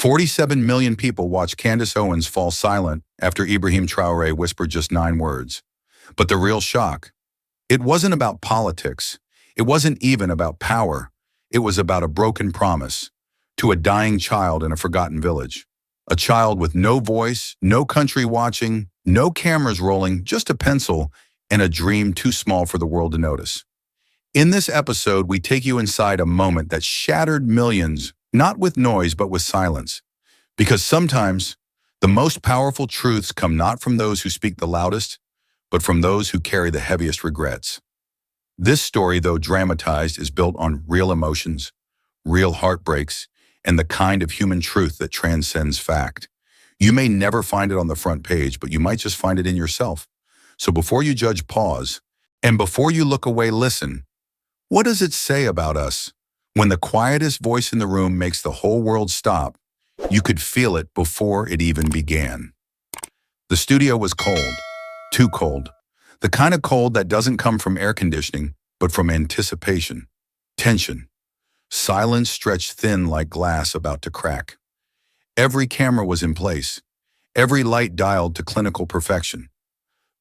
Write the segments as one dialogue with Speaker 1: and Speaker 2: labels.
Speaker 1: 47 million people watched Candace Owens fall silent after Ibrahim Traoré whispered just 9 words. But the real shock, it wasn't about politics. It wasn't even about power. It was about a broken promise to a dying child in a forgotten village. A child with no voice, no country watching, no cameras rolling, just a pencil and a dream too small for the world to notice. In this episode, we take you inside a moment that shattered millions, not with noise, but with silence. Because sometimes the most powerful truths come not from those who speak the loudest, but from those who carry the heaviest regrets. This story, though dramatized, is built on real emotions, real heartbreaks, and the kind of human truth that transcends fact. You may never find it on the front page, but you might just find it in yourself. So before you judge, pause. And before you look away, listen. What does it say about us? When the quietest voice in the room makes the whole world stop, you could feel it before it even began. The studio was cold, too cold. The kind of cold that doesn't come from air conditioning, but from anticipation, tension. Silence stretched thin like glass about to crack. Every camera was in place, every light dialed to clinical perfection.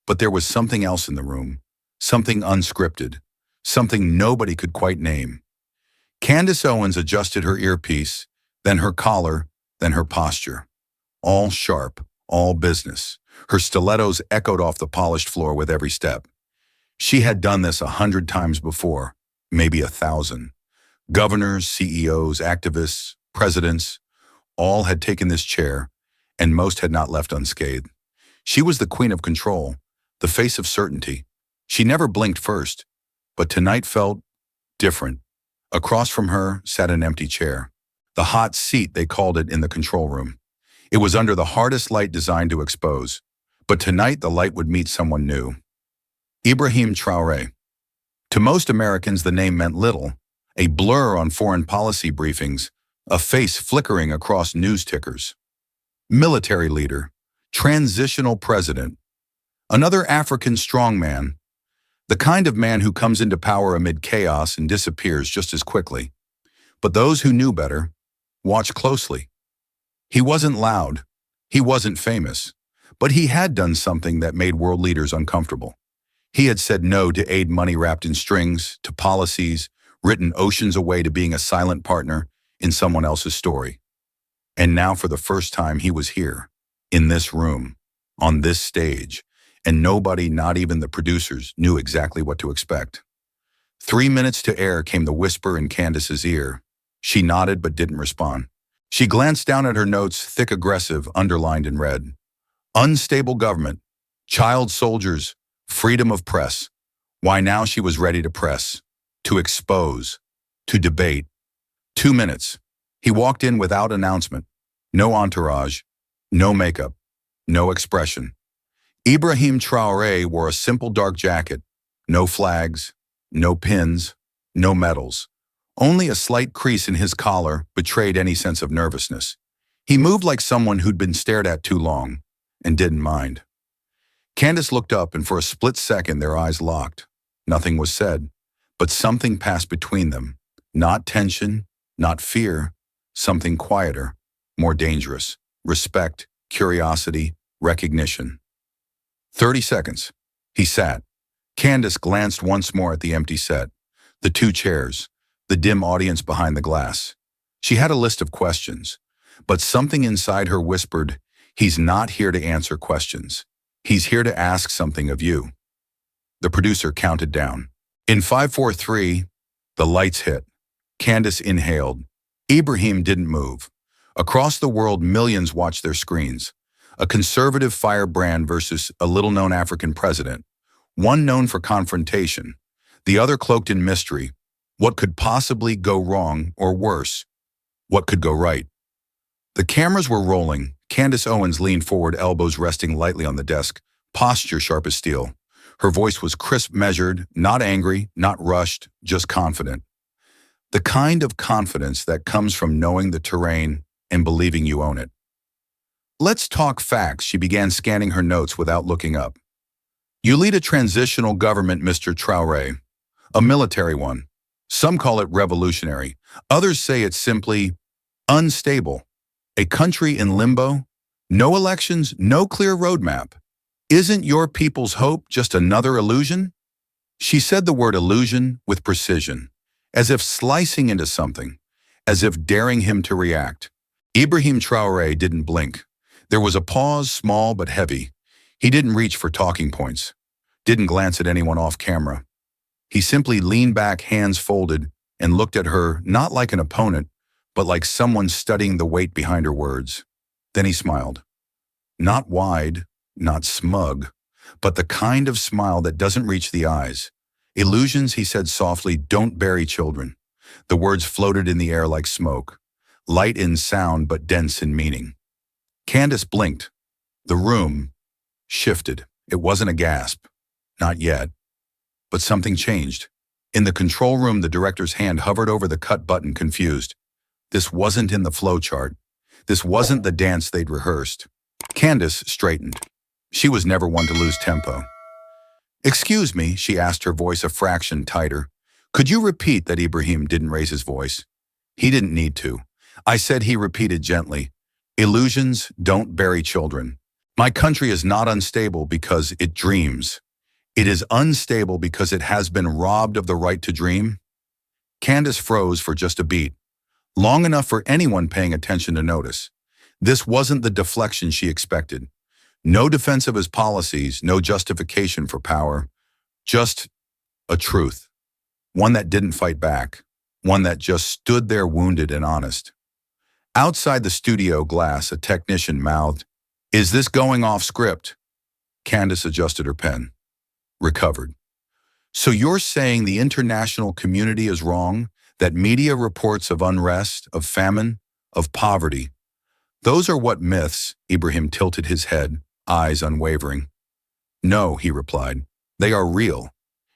Speaker 1: But there was something else in the room, something unscripted, something nobody could quite name. Candace Owens adjusted her earpiece, then her collar, then her posture. All sharp, all business. Her stilettos echoed off the polished floor with every step. She had done this 100 times before, maybe 1,000. Governors, CEOs, activists, presidents, all had taken this chair, and most had not left unscathed. She was the queen of control, the face of certainty. She never blinked first, but tonight felt different. Across from her sat an empty chair. The hot seat, they called it in the control room. It was under the hardest light designed to expose. But tonight the light would meet someone new. Ibrahim Traoré. To most Americans, the name meant little. A blur on foreign policy briefings, a face flickering across news tickers. Military leader, transitional president, another African strongman, the kind of man who comes into power amid chaos and disappears just as quickly. But those who knew better watched closely. He wasn't loud, he wasn't famous, but he had done something that made world leaders uncomfortable. He had said no to aid money wrapped in strings, to policies, written oceans away to being a silent partner in someone else's story. And now for the first time he was here, in this room, on this stage, and nobody, not even the producers, knew exactly what to expect. 3 minutes to air came the whisper in Candace's ear. She nodded but didn't respond. She glanced down at her notes, thick, aggressive, underlined in red. Unstable government, child soldiers, freedom of press. Why now she was ready to press, to expose, to debate. 2 minutes. He walked in without announcement. No entourage, no makeup, no expression. Ibrahim Traoré wore a simple dark jacket, no flags, no pins, no medals. Only a slight crease in his collar betrayed any sense of nervousness. He moved like someone who'd been stared at too long and didn't mind. Candace looked up, and for a split second their eyes locked. Nothing was said, but something passed between them. Not tension, not fear, something quieter, more dangerous. Respect, curiosity, recognition. 30 seconds. He sat. Candace glanced once more at the empty set, the 2 chairs, the dim audience behind the glass. She had a list of questions, but something inside her whispered, he's not here to answer questions. He's here to ask something of you. The producer counted down. In 5, 4, 3, the lights hit. Candace inhaled. Ibrahim didn't move. Across the world, millions watched their screens. A conservative firebrand versus a little-known African president. One known for confrontation, the other cloaked in mystery. What could possibly go wrong, or worse, what could go right? The cameras were rolling. Candace Owens leaned forward, elbows resting lightly on the desk, posture sharp as steel. Her voice was crisp, measured, not angry, not rushed, just confident. The kind of confidence that comes from knowing the terrain and believing you own it. Let's talk facts. She began scanning her notes without looking up. You lead a transitional government, Mr. Traoré, a military one. Some call it revolutionary. Others say it's simply unstable. A country in limbo? No elections, no clear roadmap. Isn't your people's hope just another illusion? She said the word illusion with precision, as if slicing into something, as if daring him to react. Ibrahim Traoré didn't blink. There was a pause, small but heavy. He didn't reach for talking points, didn't glance at anyone off camera. He simply leaned back, hands folded, and looked at her not like an opponent, but like someone studying the weight behind her words. Then he smiled. Not wide, not smug, but the kind of smile that doesn't reach the eyes. Illusions, he said softly, don't bury children. The words floated in the air like smoke, light in sound but dense in meaning. Candace blinked. The room shifted. It wasn't a gasp. Not yet. But something changed. In the control room, the director's hand hovered over the cut button, confused. This wasn't in the flowchart. This wasn't the dance they'd rehearsed. Candace straightened. She was never one to lose tempo. "Excuse me," she asked, her voice a fraction tighter. "Could you repeat that?" Ibrahim didn't raise his voice. He didn't need to. "I said," he repeated gently, "illusions don't bury children. My country is not unstable because it dreams. It is unstable because it has been robbed of the right to dream." Candace froze for just a beat, long enough for anyone paying attention to notice. This wasn't the deflection she expected. No defense of his policies, no justification for power, just a truth. One that didn't fight back, one that just stood there wounded and honest. Outside the studio glass, a technician mouthed, "Is this going off script?" Candace adjusted her pen. Recovered. "So you're saying the international community is wrong? That media reports of unrest, of famine, of poverty, those are what myths?" Ibrahim tilted his head, eyes unwavering. "No," he replied. "They are real,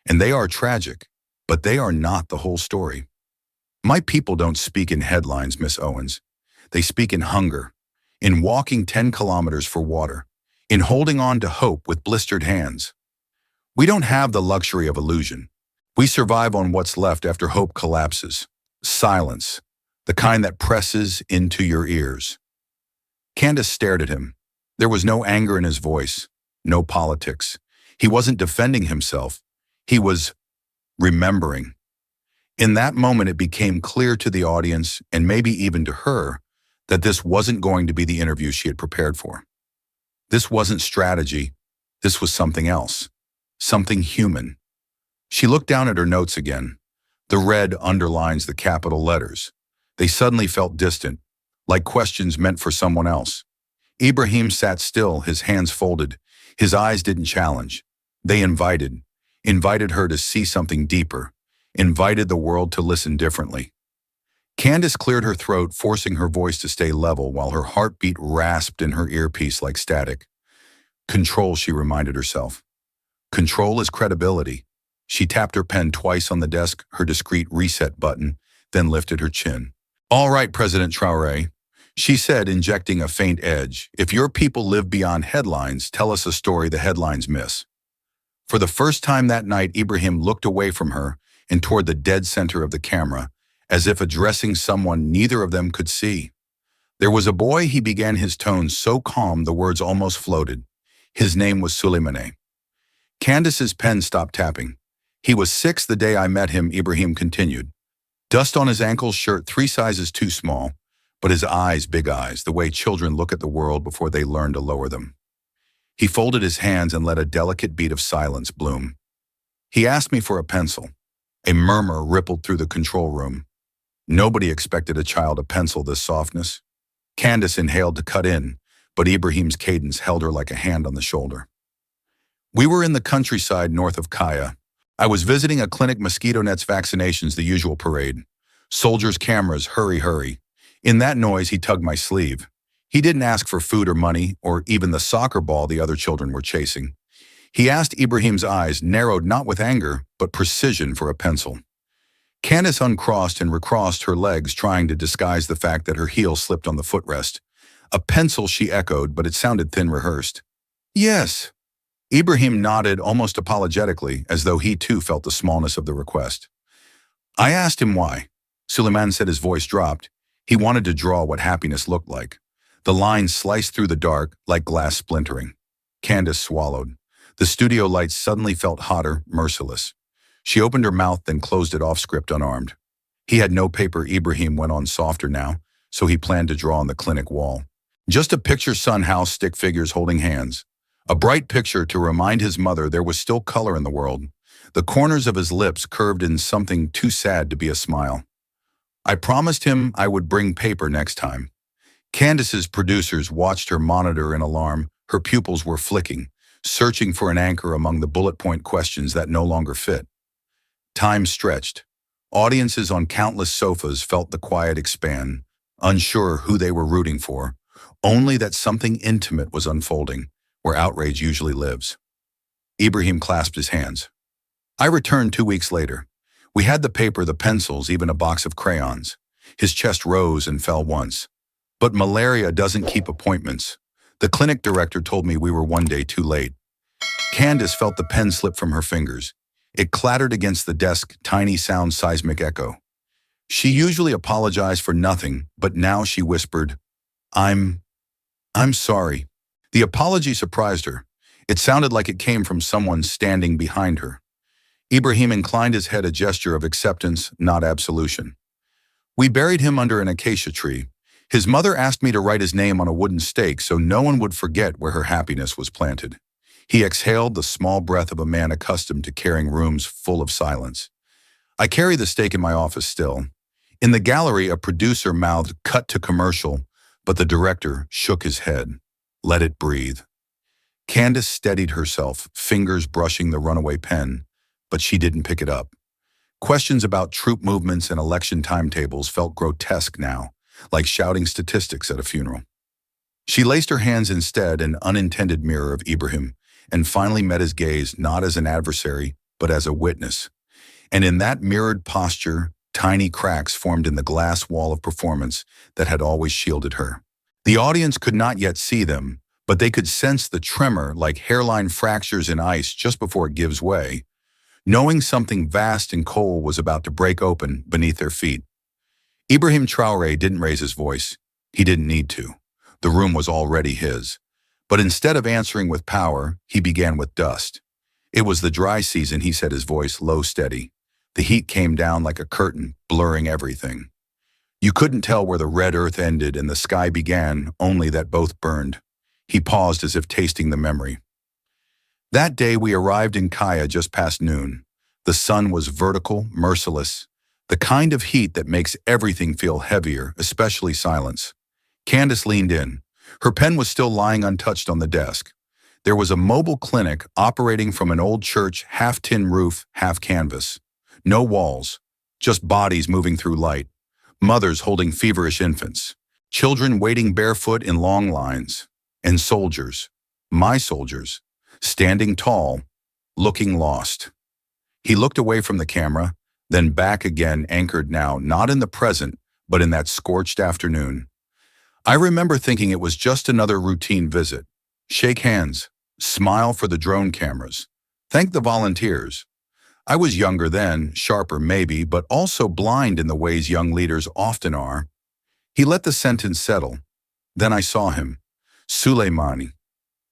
Speaker 1: and they are tragic, but they are not the whole story. My people don't speak in headlines, Miss Owens. They speak in hunger, in walking 10 kilometers for water, in holding on to hope with blistered hands. We don't have the luxury of illusion. We survive on what's left after hope collapses. Silence, the kind that presses into your ears." Candace stared at him. There was no anger in his voice, no politics. He wasn't defending himself. He was remembering. In that moment, it became clear to the audience, and maybe even to her, that this wasn't going to be the interview she had prepared for. This wasn't strategy. This was something else, something human. She looked down at her notes again. The red underlines the capital letters. They suddenly felt distant, like questions meant for someone else. Ibrahim sat still, his hands folded. His eyes didn't challenge. They invited her to see something deeper, invited the world to listen differently. Candace cleared her throat, forcing her voice to stay level while her heartbeat rasped in her earpiece like static. Control, she reminded herself. Control is credibility. She tapped her pen twice on the desk, her discreet reset button, then lifted her chin. "All right, President Traoré," she said, injecting a faint edge. "If your people live beyond headlines, tell us a story the headlines miss." For the first time that night, Ibrahim looked away from her and toward the dead center of the camera, as if addressing someone neither of them could see. "There was a boy," he began, his tone so calm the words almost floated. "His name was Suleimane." Candace's pen stopped tapping. "He was 6 the day I met him," Ibrahim continued. "Dust on his ankles, shirt 3 sizes too small, but his eyes, big eyes, the way children look at the world before they learn to lower them." He folded his hands and let a delicate beat of silence bloom. "He asked me for a pencil." A murmur rippled through the control room. Nobody expected a child to pencil this softness. Candace inhaled to cut in, but Ibrahim's cadence held her like a hand on the shoulder. "We were in the countryside north of Kaya. I was visiting a clinic, mosquito nets, vaccinations, the usual parade. Soldiers, cameras, hurry, hurry. In that noise, he tugged my sleeve. He didn't ask for food or money, or even the soccer ball the other children were chasing. He asked." Ibrahim's eyes narrowed not with anger, but precision, "for a pencil." Candace uncrossed and recrossed her legs, trying to disguise the fact that her heel slipped on the footrest. "A pencil," she echoed, but it sounded thin, rehearsed. "Yes." Ibrahim nodded almost apologetically, as though he too felt the smallness of the request. "I asked him why." Suleiman said, his voice dropped. "He wanted to draw what happiness looked like. The lines sliced through the dark like glass splintering. Candace swallowed. The studio lights suddenly felt hotter, merciless. She opened her mouth, then closed it off script unarmed. He had no paper. Ibrahim went on softer now, so he planned to draw on the clinic wall. Just a picture, sun, house, stick figures holding hands. A bright picture to remind his mother there was still color in the world. The corners of his lips curved in something too sad to be a smile. I promised him I would bring paper next time. Candace's producers watched her monitor in alarm. Her pupils were flicking, searching for an anchor among the bullet point questions that no longer fit. Time stretched. Audiences on countless sofas felt the quiet expand, unsure who they were rooting for, only that something intimate was unfolding, where outrage usually lives. Ibrahim clasped his hands. I returned 2 weeks later. We had the paper, the pencils, even a box of crayons. His chest rose and fell once. But malaria doesn't keep appointments. The clinic director told me we were one day too late. Candace felt the pen slip from her fingers. It clattered against the desk, tiny sound, seismic echo. She usually apologized for nothing, but now she whispered, I'm sorry. The apology surprised her. It sounded like it came from someone standing behind her. Ibrahim inclined his head, a gesture of acceptance, not absolution. We buried him under an acacia tree. His mother asked me to write his name on a wooden stake so no one would forget where her happiness was planted. He exhaled the small breath of a man accustomed to carrying rooms full of silence. I carry the stake in my office still. In the gallery, a producer mouthed, "Cut to commercial," but the director shook his head. Let it breathe. Candace steadied herself, fingers brushing the runaway pen, but she didn't pick it up. Questions about troop movements and election timetables felt grotesque now, like shouting statistics at a funeral. She laced her hands instead, an unintended mirror of Ibrahim, and finally met his gaze not as an adversary, but as a witness. And in that mirrored posture, tiny cracks formed in the glass wall of performance that had always shielded her. The audience could not yet see them, but they could sense the tremor like hairline fractures in ice just before it gives way, knowing something vast and cold was about to break open beneath their feet. Ibrahim Traoré didn't raise his voice. He didn't need to. The room was already his. But instead of answering with power, he began with dust. It was the dry season, he said, his voice low, steady. The heat came down like a curtain, blurring everything. You couldn't tell where the red earth ended and the sky began, only that both burned. He paused as if tasting the memory. That day we arrived in Kaya just past noon. The sun was vertical, merciless, the kind of heat that makes everything feel heavier, especially silence. Candace leaned in. Her pen was still lying untouched on the desk. There was a mobile clinic operating from an old church, half tin roof, half canvas. No walls, just bodies moving through light. Mothers holding feverish infants. Children waiting barefoot in long lines. And soldiers, my soldiers, standing tall, looking lost. He looked away from the camera, then back again, anchored now, not in the present, but in that scorched afternoon. I remember thinking it was just another routine visit. Shake hands, smile for the drone cameras, thank the volunteers. I was younger then, sharper maybe, but also blind in the ways young leaders often are. He let the sentence settle. Then I saw him. Suleimani.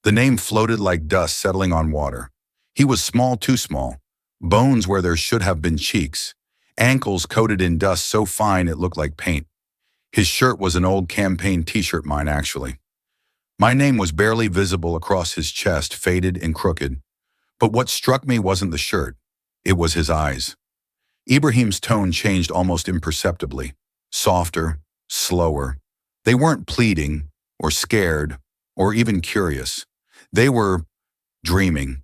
Speaker 1: The name floated like dust settling on water. He was small, too small. Bones where there should have been cheeks. Ankles coated in dust so fine it looked like paint. His shirt was an old campaign t-shirt, mine actually. My name was barely visible across his chest, faded and crooked. But what struck me wasn't the shirt. It was his eyes. Ibrahim's tone changed almost imperceptibly. Softer, slower. They weren't pleading, or scared, or even curious. They were dreaming.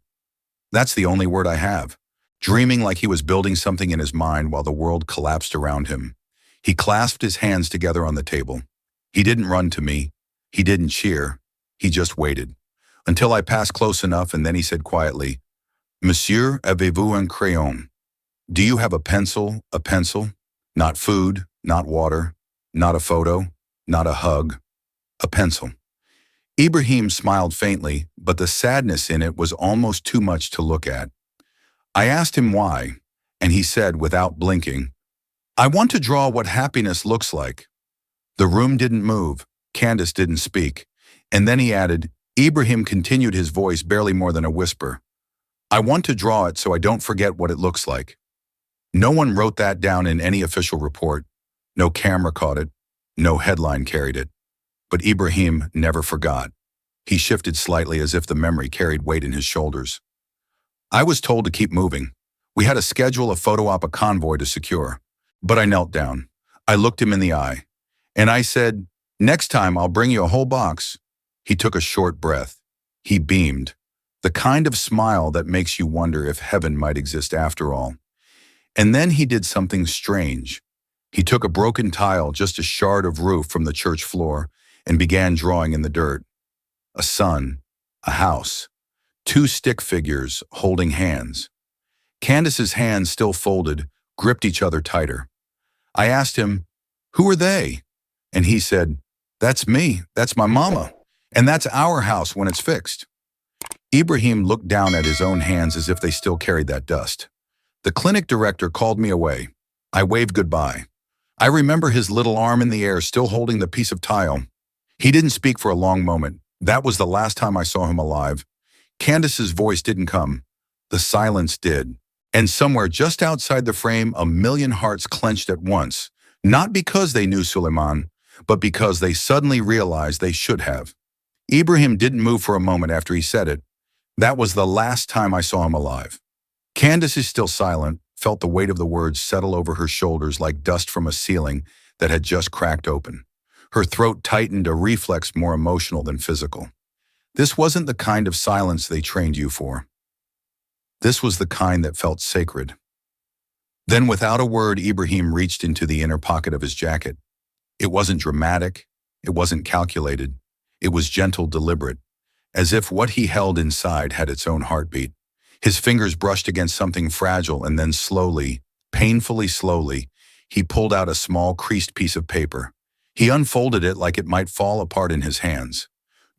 Speaker 1: That's the only word I have. Dreaming like he was building something in his mind while the world collapsed around him. He clasped his hands together on the table. He didn't run to me. He didn't cheer. He just waited. Until I passed close enough, and then he said quietly, "Monsieur, avez-vous un crayon?" Do you have a pencil? A pencil? Not food, not water, not a photo, not a hug. A pencil. Ibrahim smiled faintly, but the sadness in it was almost too much to look at. I asked him why, and he said without blinking, "I want to draw what happiness looks like." The room didn't move. Candace didn't speak, and then he added, Ibrahim continued, his voice barely more than a whisper. I want to draw it so I don't forget what it looks like. No one wrote that down in any official report. No camera caught it. No headline carried it. But Ibrahim never forgot. He shifted slightly as if the memory carried weight in his shoulders. I was told to keep moving. We had to schedule a photo op, a convoy to secure. But I knelt down. I looked him in the eye. And I said, next time I'll bring you a whole box. He took a short breath. He beamed. The kind of smile that makes you wonder if heaven might exist after all. And then he did something strange. He took a broken tile, just a shard of roof from the church floor, and began drawing in the dirt. A sun, a house, two stick figures holding hands. Candace's hands, still folded, gripped each other tighter. I asked him, who are they? And he said, that's me, that's my mama, and that's our house when it's fixed. Ibrahim looked down at his own hands as if they still carried that dust. The clinic director called me away. I waved goodbye. I remember his little arm in the air, still holding the piece of tile. He didn't speak for a long moment. That was the last time I saw him alive. Candace's voice didn't come. The silence did. And somewhere just outside the frame, a million hearts clenched at once, not because they knew Suleiman, but because they suddenly realized they should have. Ibrahim didn't move for a moment after he said it. That was the last time I saw him alive. Candace is still silent, felt the weight of the words settle over her shoulders like dust from a ceiling that had just cracked open. Her throat tightened, a reflex more emotional than physical. This wasn't the kind of silence they trained you for. This was the kind that felt sacred. Then, without a word, Ibrahim reached into the inner pocket of his jacket. It wasn't dramatic. It wasn't calculated. It was gentle, deliberate, as if what he held inside had its own heartbeat. His fingers brushed against something fragile, and then slowly, painfully slowly, he pulled out a small creased piece of paper. He unfolded it like it might fall apart in his hands.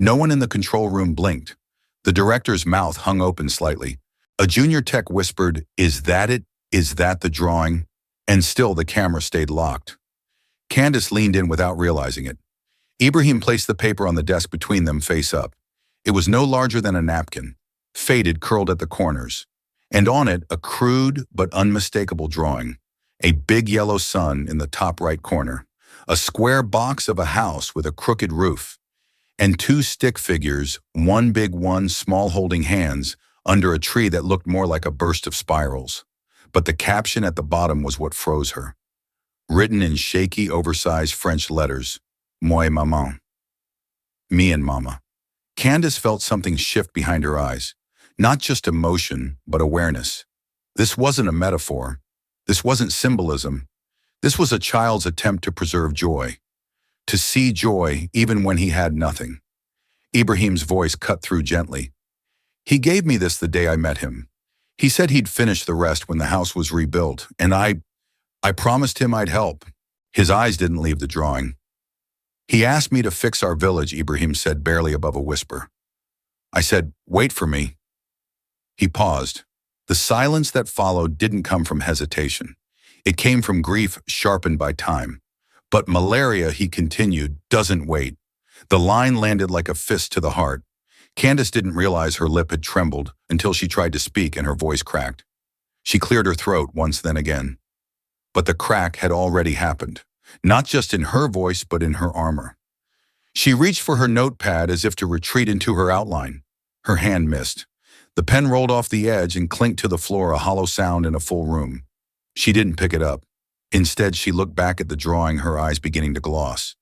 Speaker 1: No one in the control room blinked. The director's mouth hung open slightly. A junior tech whispered, "Is that it? Is that the drawing?" And still the camera stayed locked. Candace leaned in without realizing it. Ibrahim placed the paper on the desk between them, face up. It was no larger than a napkin, faded, curled at the corners, and on it a crude but unmistakable drawing. A big yellow sun in the top right corner, a square box of a house with a crooked roof, and two stick figures, one big, one small, holding hands under a tree that looked more like a burst of spirals. But the caption at the bottom was what froze her. Written in shaky, oversized French letters, Moi maman. Me and mama. Candace felt something shift behind her eyes. Not just emotion, but awareness. This wasn't a metaphor. This wasn't symbolism. This was a child's attempt to preserve joy. To see joy even when he had nothing. Ibrahim's voice cut through gently. He gave me this the day I met him. He said he'd finish the rest when the house was rebuilt, and I promised him I'd help. His eyes didn't leave the drawing. He asked me to fix our village, Ibrahim said, barely above a whisper. I said, wait for me. He paused. The silence that followed didn't come from hesitation. It came from grief sharpened by time. But malaria, he continued, doesn't wait. The line landed like a fist to the heart. Candace didn't realize her lip had trembled until she tried to speak and her voice cracked. She cleared her throat once, then again. But the crack had already happened, not just in her voice, but in her armor. She reached for her notepad as if to retreat into her outline. Her hand missed. The pen rolled off the edge and clinked to the floor, a hollow sound in a full room. She didn't pick it up. Instead, she looked back at the drawing, her eyes beginning to gloss.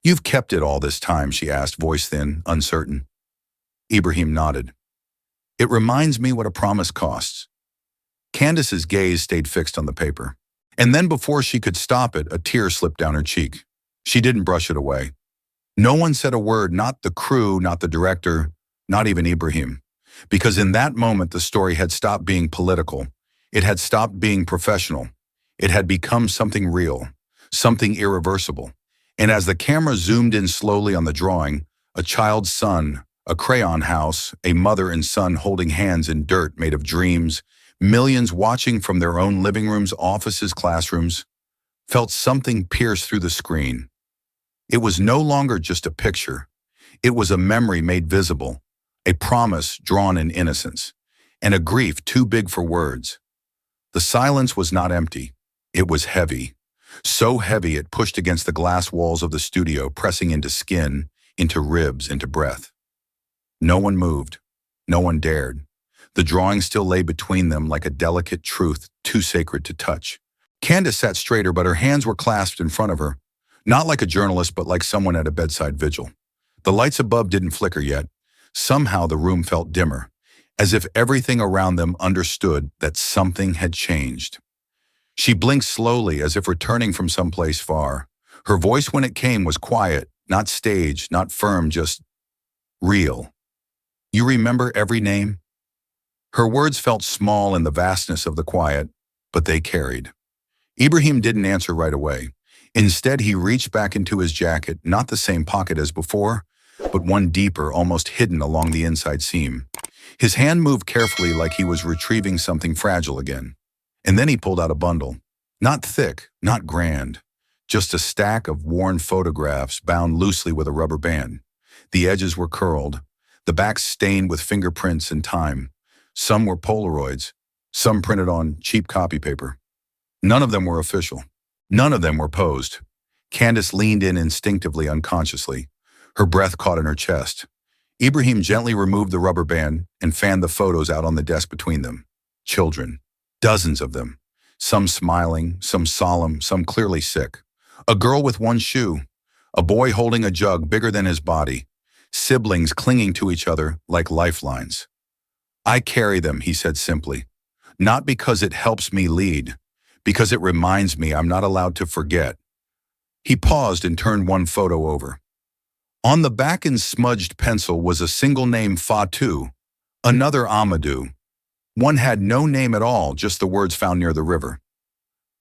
Speaker 1: You've kept it all this time, she asked, voice thin, uncertain. Ibrahim nodded. It reminds me what a promise costs. Candace's gaze stayed fixed on the paper. And then before she could stop it, a tear slipped down her cheek. She didn't brush it away. No one said a word, not the crew, not the director, not even Ibrahim. Because in that moment, the story had stopped being political. It had stopped being professional. It had become something real, something irreversible. And as the camera zoomed in slowly on the drawing, a child's son, a crayon house, a mother and son holding hands in dirt made of dreams, millions watching from their own living rooms, offices, classrooms, felt something pierce through the screen. It was no longer just a picture. It was a memory made visible, a promise drawn in innocence, and a grief too big for words. The silence was not empty. It was heavy. So heavy it pushed against the glass walls of the studio, pressing into skin, into ribs, into breath. No one moved. No one dared. The drawing still lay between them like a delicate truth too sacred to touch. Candace sat straighter, but her hands were clasped in front of her, not like a journalist, but like someone at a bedside vigil. The lights above didn't flicker yet. Somehow the room felt dimmer, as if everything around them understood that something had changed. She blinked slowly, as if returning from someplace far. Her voice, when it came, was quiet, not staged, not firm, just real. "You remember every name?" Her words felt small in the vastness of the quiet, but they carried. Ibrahim didn't answer right away. Instead, he reached back into his jacket, not the same pocket as before, but one deeper, almost hidden along the inside seam. His hand moved carefully, like he was retrieving something fragile again. And then he pulled out a bundle. Not thick, not grand, just a stack of worn photographs bound loosely with a rubber band. The edges were curled, the backs stained with fingerprints and time. Some were Polaroids, some printed on cheap copy paper. None of them were official. None of them were posed. Candace leaned in instinctively, unconsciously. Her breath caught in her chest. Ibrahim gently removed the rubber band and fanned the photos out on the desk between them. Children. Dozens of them. Some smiling, some solemn, some clearly sick. A girl with one shoe. A boy holding a jug bigger than his body. Siblings clinging to each other like lifelines. "I carry them," he said simply. "Not because it helps me lead, because it reminds me I'm not allowed to forget." He paused and turned one photo over. On the back in smudged pencil was a single name, Fatu, another Amadou. One had no name at all, just the words found near the river.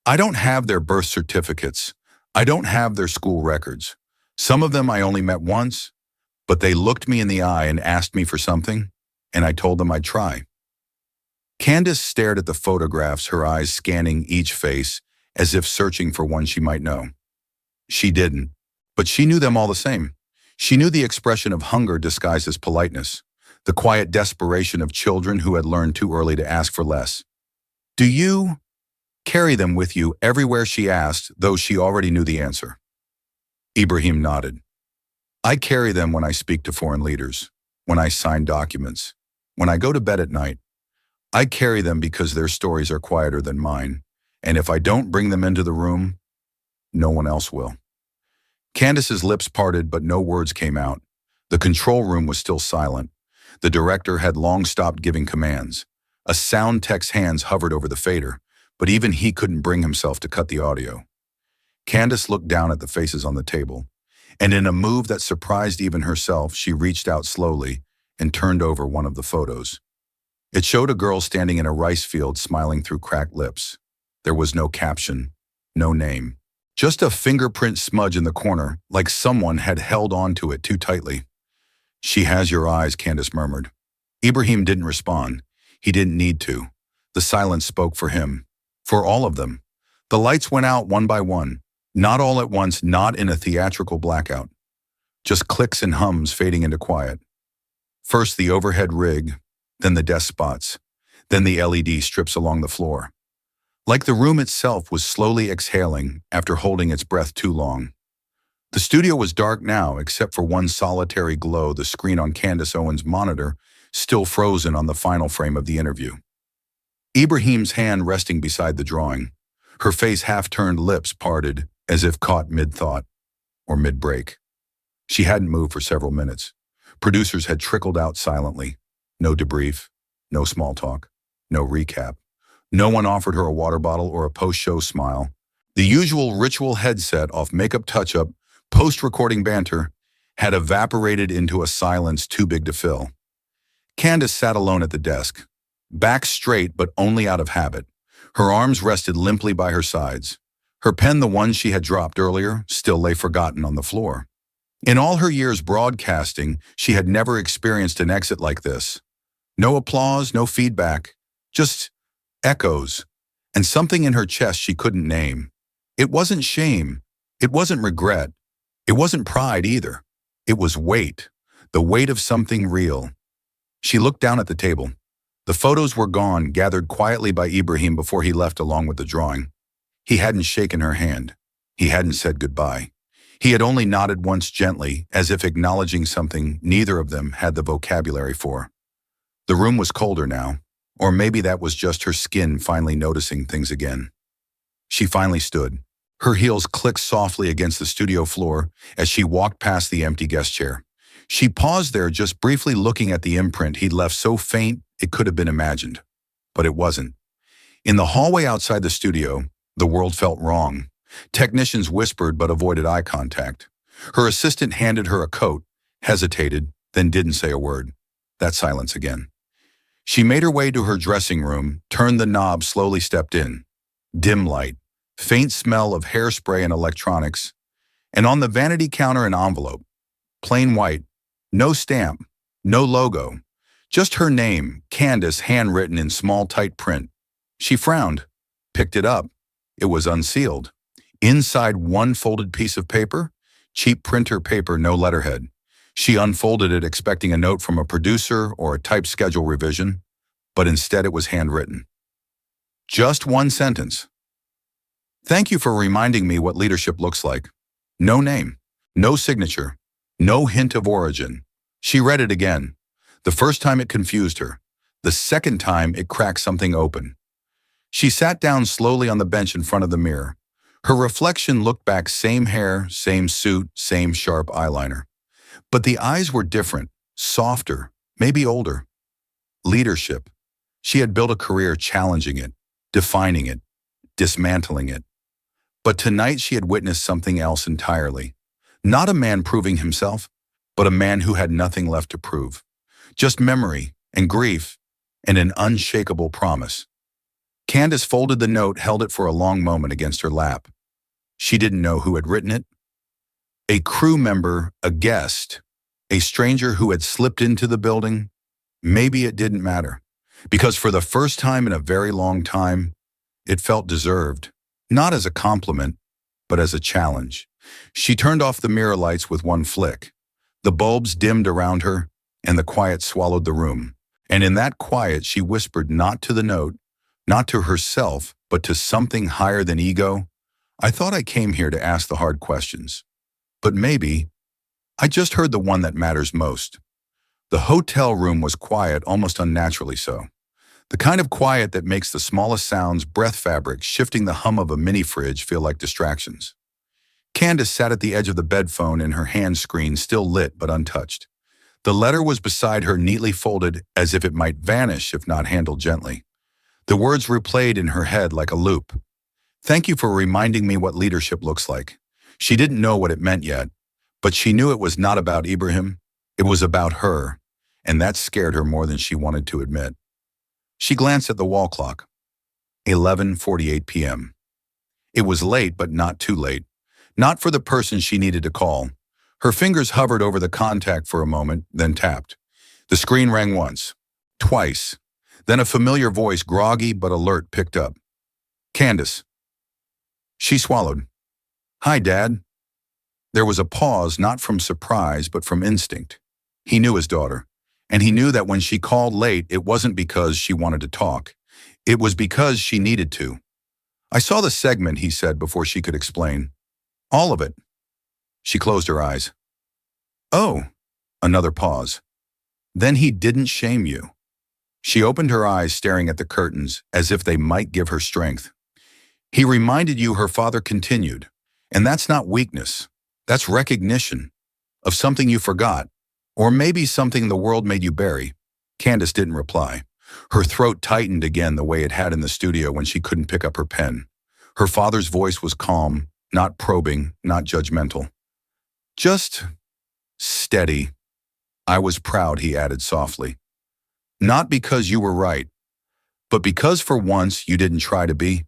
Speaker 1: "I don't have their birth certificates. I don't have their school records. Some of them I only met once, but they looked me in the eye and asked me for something, and I told them I'd try." Candace stared at the photographs, her eyes scanning each face as if searching for one she might know. She didn't, but she knew them all the same. She knew the expression of hunger disguised as politeness, the quiet desperation of children who had learned too early to ask for less. "Do you carry them with you everywhere?" she asked, though she already knew the answer. Ibrahim nodded. "I carry them when I speak to foreign leaders, when I sign documents, when I go to bed at night. I carry them because their stories are quieter than mine, and if I don't bring them into the room, no one else will." Candace's lips parted, but no words came out. The control room was still silent. The director had long stopped giving commands. A sound tech's hands hovered over the fader, but even he couldn't bring himself to cut the audio. Candace looked down at the faces on the table, and in a move that surprised even herself, she reached out slowly and turned over one of the photos. It showed a girl standing in a rice field, smiling through cracked lips. There was no caption, no name. Just a fingerprint smudge in the corner, like someone had held onto it too tightly. "She has your eyes," Candace murmured. Ibrahim didn't respond. He didn't need to. The silence spoke for him. For all of them. The lights went out one by one. Not all at once, not in a theatrical blackout. Just clicks and hums fading into quiet. First the overhead rig, then the desk spots, then the LED strips along the floor. Like the room itself was slowly exhaling after holding its breath too long. The studio was dark now, except for one solitary glow, the screen on Candace Owens' monitor, still frozen on the final frame of the interview. Ibrahim's hand resting beside the drawing, her face half-turned, lips parted, as if caught mid-thought, or mid-break. She hadn't moved for several minutes. Producers had trickled out silently. No debrief, no small talk, no recap. No one offered her a water bottle or a post-show smile. The usual ritual headset off makeup touch-up, post-recording banter, had evaporated into a silence too big to fill. Candace sat alone at the desk, back straight but only out of habit. Her arms rested limply by her sides. Her pen, the one she had dropped earlier, still lay forgotten on the floor. In all her years broadcasting, she had never experienced an exit like this. No applause, no feedback, just echoes, and something in her chest she couldn't name. It wasn't shame. It wasn't regret. It wasn't pride either. It was weight, the weight of something real. She looked down at the table. The photos were gone, gathered quietly by Ibrahim before he left along with the drawing. He hadn't shaken her hand. He hadn't said goodbye. He had only nodded once gently, as if acknowledging something neither of them had the vocabulary for. The room was colder now, or maybe that was just her skin finally noticing things again. She finally stood. Her heels clicked softly against the studio floor as she walked past the empty guest chair. She paused there, just briefly looking at the imprint he'd left, so faint it could have been imagined. But it wasn't. In the hallway outside the studio, the world felt wrong. Technicians whispered but avoided eye contact. Her assistant handed her a coat, hesitated, then didn't say a word. That silence again. She made her way to her dressing room, turned the knob, slowly stepped in. Dim light, faint smell of hairspray and electronics, and on the vanity counter an envelope. Plain white, no stamp, no logo, just her name, Candace, handwritten in small tight print. She frowned, picked it up. It was unsealed. Inside, one folded piece of paper, cheap printer paper, no letterhead. She unfolded it, expecting a note from a producer or a type schedule revision, but instead it was handwritten. Just one sentence. Thank you for reminding me what leadership looks like. No name, no signature, no hint of origin. She read it again. The first time it confused her. The second time it cracked something open. She sat down slowly on the bench in front of the mirror. Her reflection looked back, same hair, same suit, same sharp eyeliner. But the eyes were different, softer, maybe older. Leadership. She had built a career challenging it, defining it, dismantling it. But tonight she had witnessed something else entirely. Not a man proving himself, but a man who had nothing left to prove. Just memory and grief and an unshakable promise. Candace folded the note, held it for a long moment against her lap. She didn't know who had written it. A crew member, a guest, a stranger who had slipped into the building. Maybe it didn't matter, because for the first time in a very long time, it felt deserved, not as a compliment, but as a challenge. She turned off the mirror lights with one flick. The bulbs dimmed around her, and the quiet swallowed the room. And in that quiet, she whispered, not to the note, not to herself, but to something higher than ego. I thought I came here to ask the hard questions. But maybe I just heard the one that matters most. The hotel room was quiet, almost unnaturally so. The kind of quiet that makes the smallest sounds, breath fabric, shifting the hum of a mini fridge, feel like distractions. Candace sat at the edge of the bed, phone in her hand screen, still lit but untouched. The letter was beside her, neatly folded, as if it might vanish if not handled gently. The words replayed in her head like a loop. Thank you for reminding me what leadership looks like. She didn't know what it meant yet, but she knew it was not about Ibrahim. It was about her, and that scared her more than she wanted to admit. She glanced at the wall clock. 11:48 p.m. It was late, but not too late. Not for the person she needed to call. Her fingers hovered over the contact for a moment, then tapped. The screen rang once, twice. Then a familiar voice, groggy but alert, picked up. Candace. She swallowed. Hi, Dad. There was a pause, not from surprise, but from instinct. He knew his daughter, and he knew that when she called late, it wasn't because she wanted to talk. It was because she needed to. I saw the segment, he said before she could explain. All of it. She closed her eyes. Oh, another pause. Then he didn't shame you. She opened her eyes, staring at the curtains, as if they might give her strength. He reminded you, her father continued. And that's not weakness. That's recognition of something you forgot, or maybe something the world made you bury. Candace didn't reply. Her throat tightened again the way it had in the studio when she couldn't pick up her pen. Her father's voice was calm, not probing, not judgmental. Just steady. I was proud, he added softly. Not because you were right, but because for once you didn't try to be.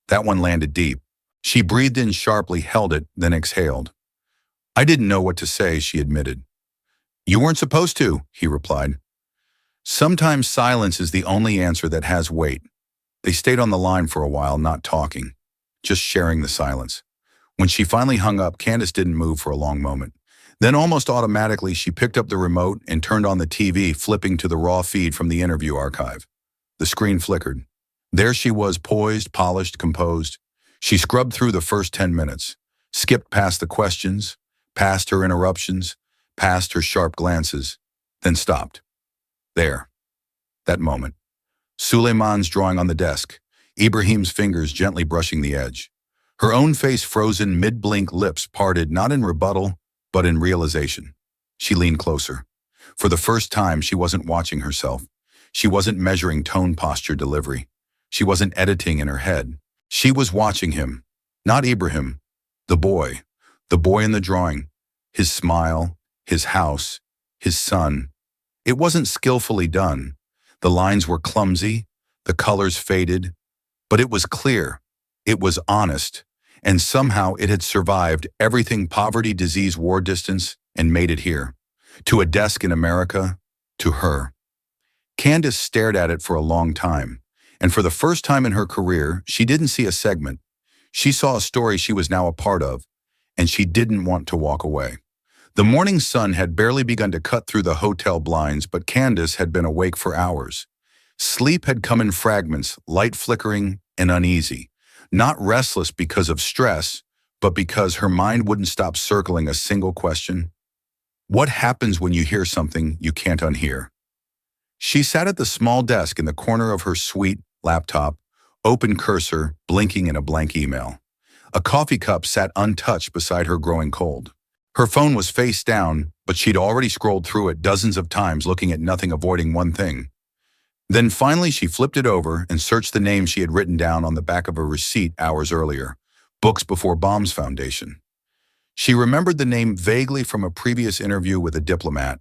Speaker 1: That one landed deep. She breathed in sharply, held it, then exhaled. I didn't know what to say, she admitted. You weren't supposed to, he replied. Sometimes silence is the only answer that has weight. They stayed on the line for a while, not talking, just sharing the silence. When she finally hung up, Candace didn't move for a long moment. Then almost automatically, she picked up the remote and turned on the TV, flipping to the raw feed from the interview archive. The screen flickered. There she was, poised, polished, composed. She scrubbed through the first 10 minutes, skipped past the questions, past her interruptions, past her sharp glances, then stopped. There. That moment. Suleiman's drawing on the desk, Ibrahim's fingers gently brushing the edge. Her own face frozen, mid-blink, lips parted, not in rebuttal, but in realization. She leaned closer. For the first time, she wasn't watching herself. She wasn't measuring tone, posture, delivery. She wasn't editing in her head. She was watching him. Not Ibrahim. The boy. The boy in the drawing. His smile, his house, his son. It wasn't skillfully done. The lines were clumsy, the colors faded, but it was clear. It was honest. And somehow it had survived everything: poverty, disease, war, distance, and made it here. To a desk in America, to her. Candace stared at it for a long time, and for the first time in her career, she didn't see a segment. She saw a story she was now a part of, and she didn't want to walk away. The morning sun had barely begun to cut through the hotel blinds, but Candace had been awake for hours. Sleep had come in fragments, light flickering and uneasy. Not restless because of stress, but because her mind wouldn't stop circling a single question. What happens when you hear something you can't unhear? She sat at the small desk in the corner of her suite laptop, open cursor blinking in a blank email. A coffee cup sat untouched beside her, growing cold. Her phone was face down, but she'd already scrolled through it dozens of times, looking at nothing, avoiding one thing. Then finally she flipped it over and searched the name she had written down on the back of a receipt hours earlier, Books Before Bombs Foundation. She remembered the name vaguely from a previous interview with a diplomat.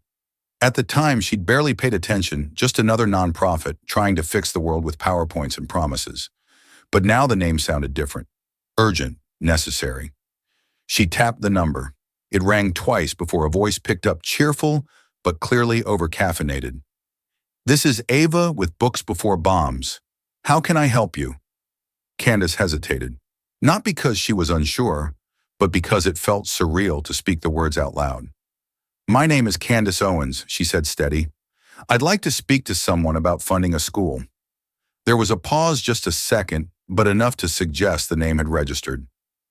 Speaker 1: At the time, she'd barely paid attention, just another nonprofit trying to fix the world with PowerPoints and promises. But now the name sounded different. Urgent, necessary. She tapped the number. It rang twice before a voice picked up, cheerful but clearly over-caffeinated. "This is Ava with Books Before Bombs. How can I help you?" Candace hesitated. Not because she was unsure, but because it felt surreal to speak the words out loud. "My name is Candace Owens," she said, steady. "I'd like to speak to someone about funding a school." There was a pause, just a second, but enough to suggest the name had registered.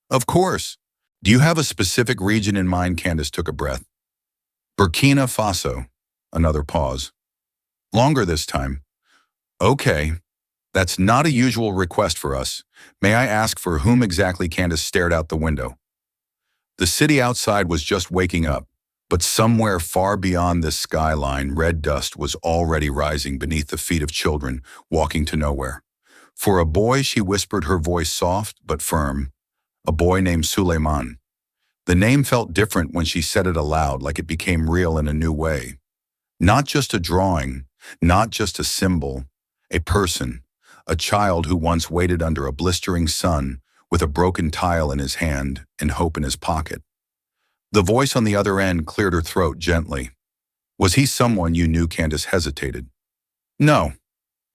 Speaker 1: "Of course. Do you have a specific region in mind?" Candace took a breath. "Burkina Faso." Another pause. Longer this time. "Okay. That's not a usual request for us. May I ask for whom exactly?" Candace stared out the window. The city outside was just waking up, but somewhere far beyond this skyline, red dust was already rising beneath the feet of children walking to nowhere. "For a boy," she whispered, her voice soft but firm. "A boy named Suleiman." The name felt different when she said it aloud, like it became real in a new way. Not just a drawing, not just a symbol, a person, a child who once waited under a blistering sun with a broken tile in his hand and hope in his pocket. The voice on the other end cleared her throat gently. "Was he someone you knew?" Candace hesitated. "No,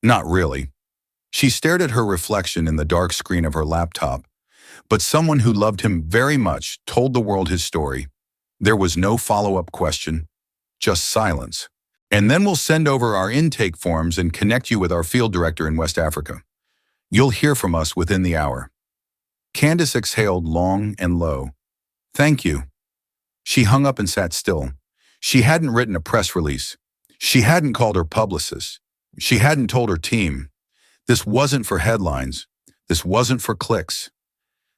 Speaker 1: not really." She stared at her reflection in the dark screen of her laptop. "But someone who loved him very much, told the world his story." There was no follow-up question, just silence. "And then we'll send over our intake forms and connect you with our field director in West Africa. You'll hear from us within the hour." Candace exhaled long and low. "Thank you." She hung up and sat still. She hadn't written a press release. She hadn't called her publicist. She hadn't told her team. This wasn't for headlines. This wasn't for clicks.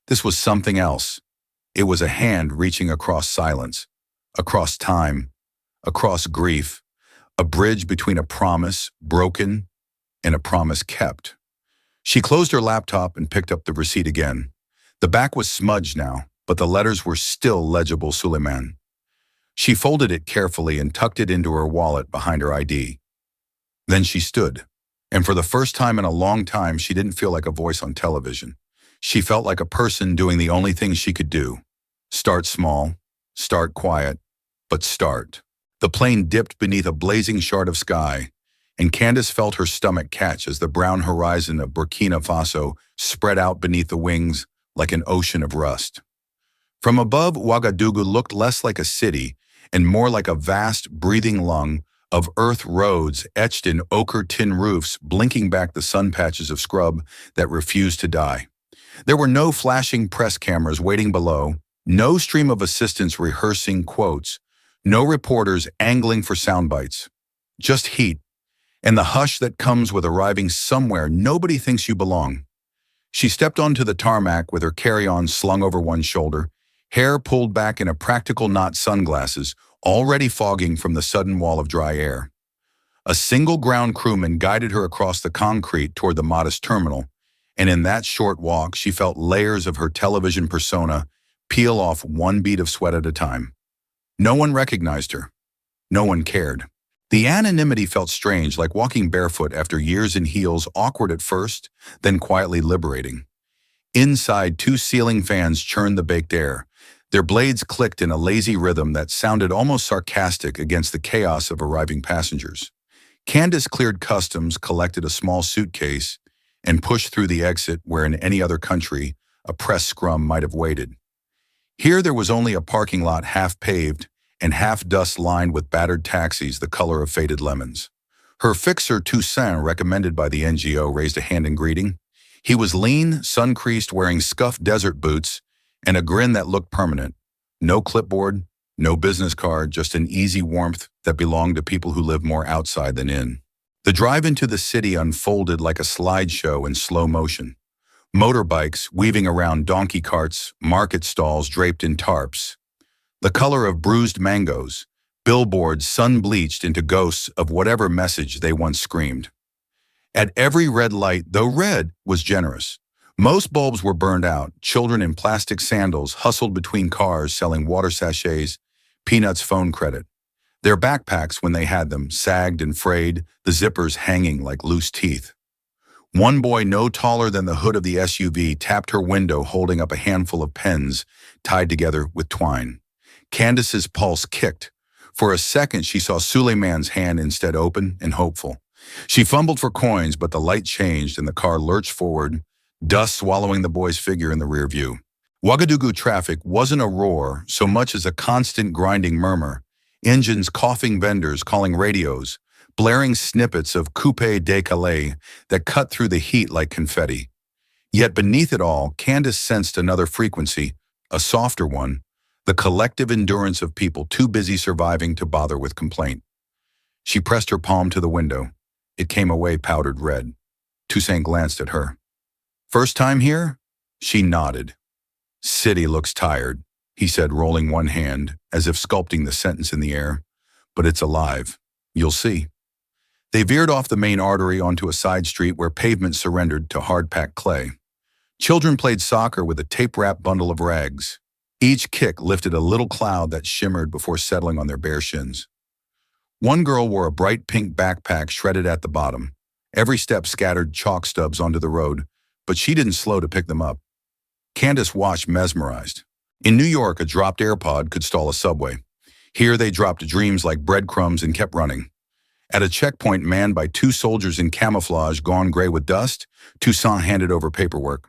Speaker 1: This was something else. It was a hand reaching across silence, across time, across grief, a bridge between a promise broken and a promise kept. She closed her laptop and picked up the receipt again. The back was smudged now, but the letters were still legible: Suleiman. She folded it carefully and tucked it into her wallet behind her ID. Then she stood, and for the first time in a long time, she didn't feel like a voice on television. She felt like a person doing the only thing she could do. Start small, start quiet, but start. The plane dipped beneath a blazing shard of sky, and Candace felt her stomach catch as the brown horizon of Burkina Faso spread out beneath the wings like an ocean of rust. From above, Ouagadougou looked less like a city and more like a vast, breathing lung of earth roads etched in ochre tin roofs blinking back the sun patches of scrub that refused to die. There were no flashing press cameras waiting below, no stream of assistants rehearsing quotes, no reporters angling for sound bites. Just heat, and the hush that comes with arriving somewhere nobody thinks you belong. She stepped onto the tarmac with her carry-on slung over one shoulder, hair pulled back in a practical knot, sunglasses already fogging from the sudden wall of dry air. A single ground crewman guided her across the concrete toward the modest terminal, and in that short walk she felt layers of her television persona peel off one bead of sweat at a time. No one recognized her. No one cared. The anonymity felt strange, like walking barefoot after years in heels, awkward at first, then quietly liberating. Inside, two ceiling fans churned the baked air. Their blades clicked in a lazy rhythm that sounded almost sarcastic against the chaos of arriving passengers. Candace cleared customs, collected a small suitcase, and pushed through the exit where in any other country a press scrum might have waited. Here there was only a parking lot half paved and half dust lined with battered taxis the color of faded lemons. Her fixer Toussaint, recommended by the NGO, raised a hand in greeting. He was lean, sun-creased, wearing scuffed desert boots and a grin that looked permanent. No clipboard, no business card, just an easy warmth that belonged to people who live more outside than in. The drive into the city unfolded like a slideshow in slow motion. Motorbikes weaving around donkey carts, market stalls draped in tarps. The color of bruised mangoes, billboards sun-bleached into ghosts of whatever message they once screamed. At every red light, though red was generous, most bulbs were burned out. Children in plastic sandals hustled between cars selling water sachets, peanuts, phone credit. Their backpacks, when they had them, sagged and frayed, the zippers hanging like loose teeth. One boy no taller than the hood of the SUV tapped her window holding up a handful of pens tied together with twine. Candace's pulse kicked. For a second she saw Suleiman's hand instead, open and hopeful. She fumbled for coins, but the light changed and the car lurched forward, dust swallowing the boy's figure in the rear view. Ouagadougou traffic wasn't a roar so much as a constant grinding murmur. Engines coughing, vendors calling radios, blaring snippets of Coupé décalé that cut through the heat like confetti. Yet beneath it all, Candace sensed another frequency, a softer one, the collective endurance of people too busy surviving to bother with complaint. She pressed her palm to the window. It came away powdered red. Toussaint glanced at her. "First time here?" She nodded. "City looks tired," he said, rolling one hand, as if sculpting the sentence in the air. "But it's alive. You'll see." They veered off the main artery onto a side street where pavement surrendered to hard-packed clay. Children played soccer with a tape-wrapped bundle of rags. Each kick lifted a little cloud that shimmered before settling on their bare shins. One girl wore a bright pink backpack shredded at the bottom. Every step scattered chalk stubs onto the road, but she didn't slow to pick them up. Candace watched, mesmerized. In New York, a dropped AirPod could stall a subway. Here they dropped dreams like breadcrumbs and kept running. At a checkpoint manned by two soldiers in camouflage gone gray with dust, Toussaint handed over paperwork.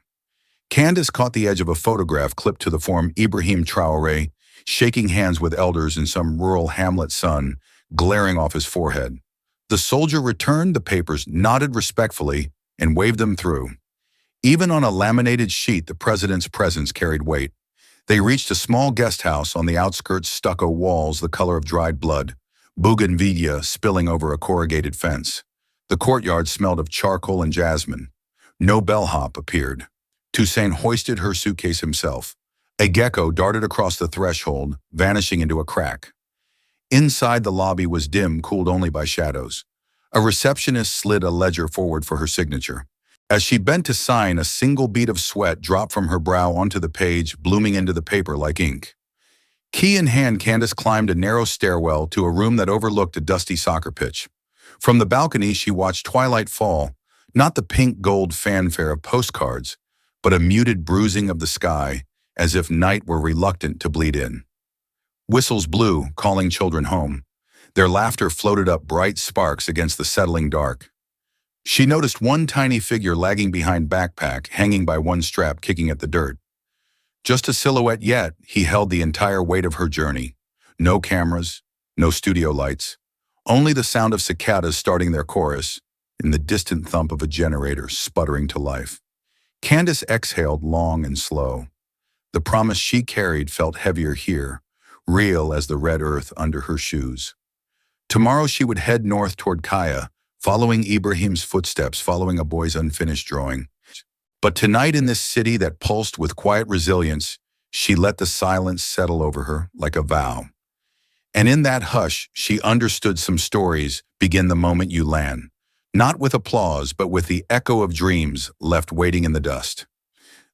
Speaker 1: Candace caught the edge of a photograph clipped to the form Ibrahim Traoré, shaking hands with elders in some rural hamlet, sun glaring off his forehead. The soldier returned the papers, nodded respectfully, and waved them through. Even on a laminated sheet, the president's presence carried weight. They reached a small guest house on the outskirts, stucco walls the color of dried blood, bougainvillea spilling over a corrugated fence. The courtyard smelled of charcoal and jasmine. No bellhop appeared. Toussaint hoisted her suitcase himself. A gecko darted across the threshold, vanishing into a crack. Inside, the lobby was dim, cooled only by shadows. A receptionist slid a ledger forward for her signature. As she bent to sign, a single bead of sweat dropped from her brow onto the page, blooming into the paper like ink. Key in hand, Candace climbed a narrow stairwell to a room that overlooked a dusty soccer pitch. From the balcony, she watched twilight fall, not the pink-gold fanfare of postcards, but a muted bruising of the sky, as if night were reluctant to bleed in. Whistles blew, calling children home. Their laughter floated up bright sparks against the settling dark. She noticed one tiny figure lagging behind backpack, hanging by one strap, kicking at the dirt. Just a silhouette, yet he held the entire weight of her journey. No cameras, no studio lights, only the sound of cicadas starting their chorus and the distant thump of a generator sputtering to life. Candace exhaled long and slow. The promise she carried felt heavier here, real as the red earth under her shoes. Tomorrow she would head north toward Kaya, following Ibrahim's footsteps, following a boy's unfinished drawing. But tonight in this city that pulsed with quiet resilience, she let the silence settle over her like a vow. And in that hush, she understood some stories begin the moment you land, not with applause, but with the echo of dreams left waiting in the dust.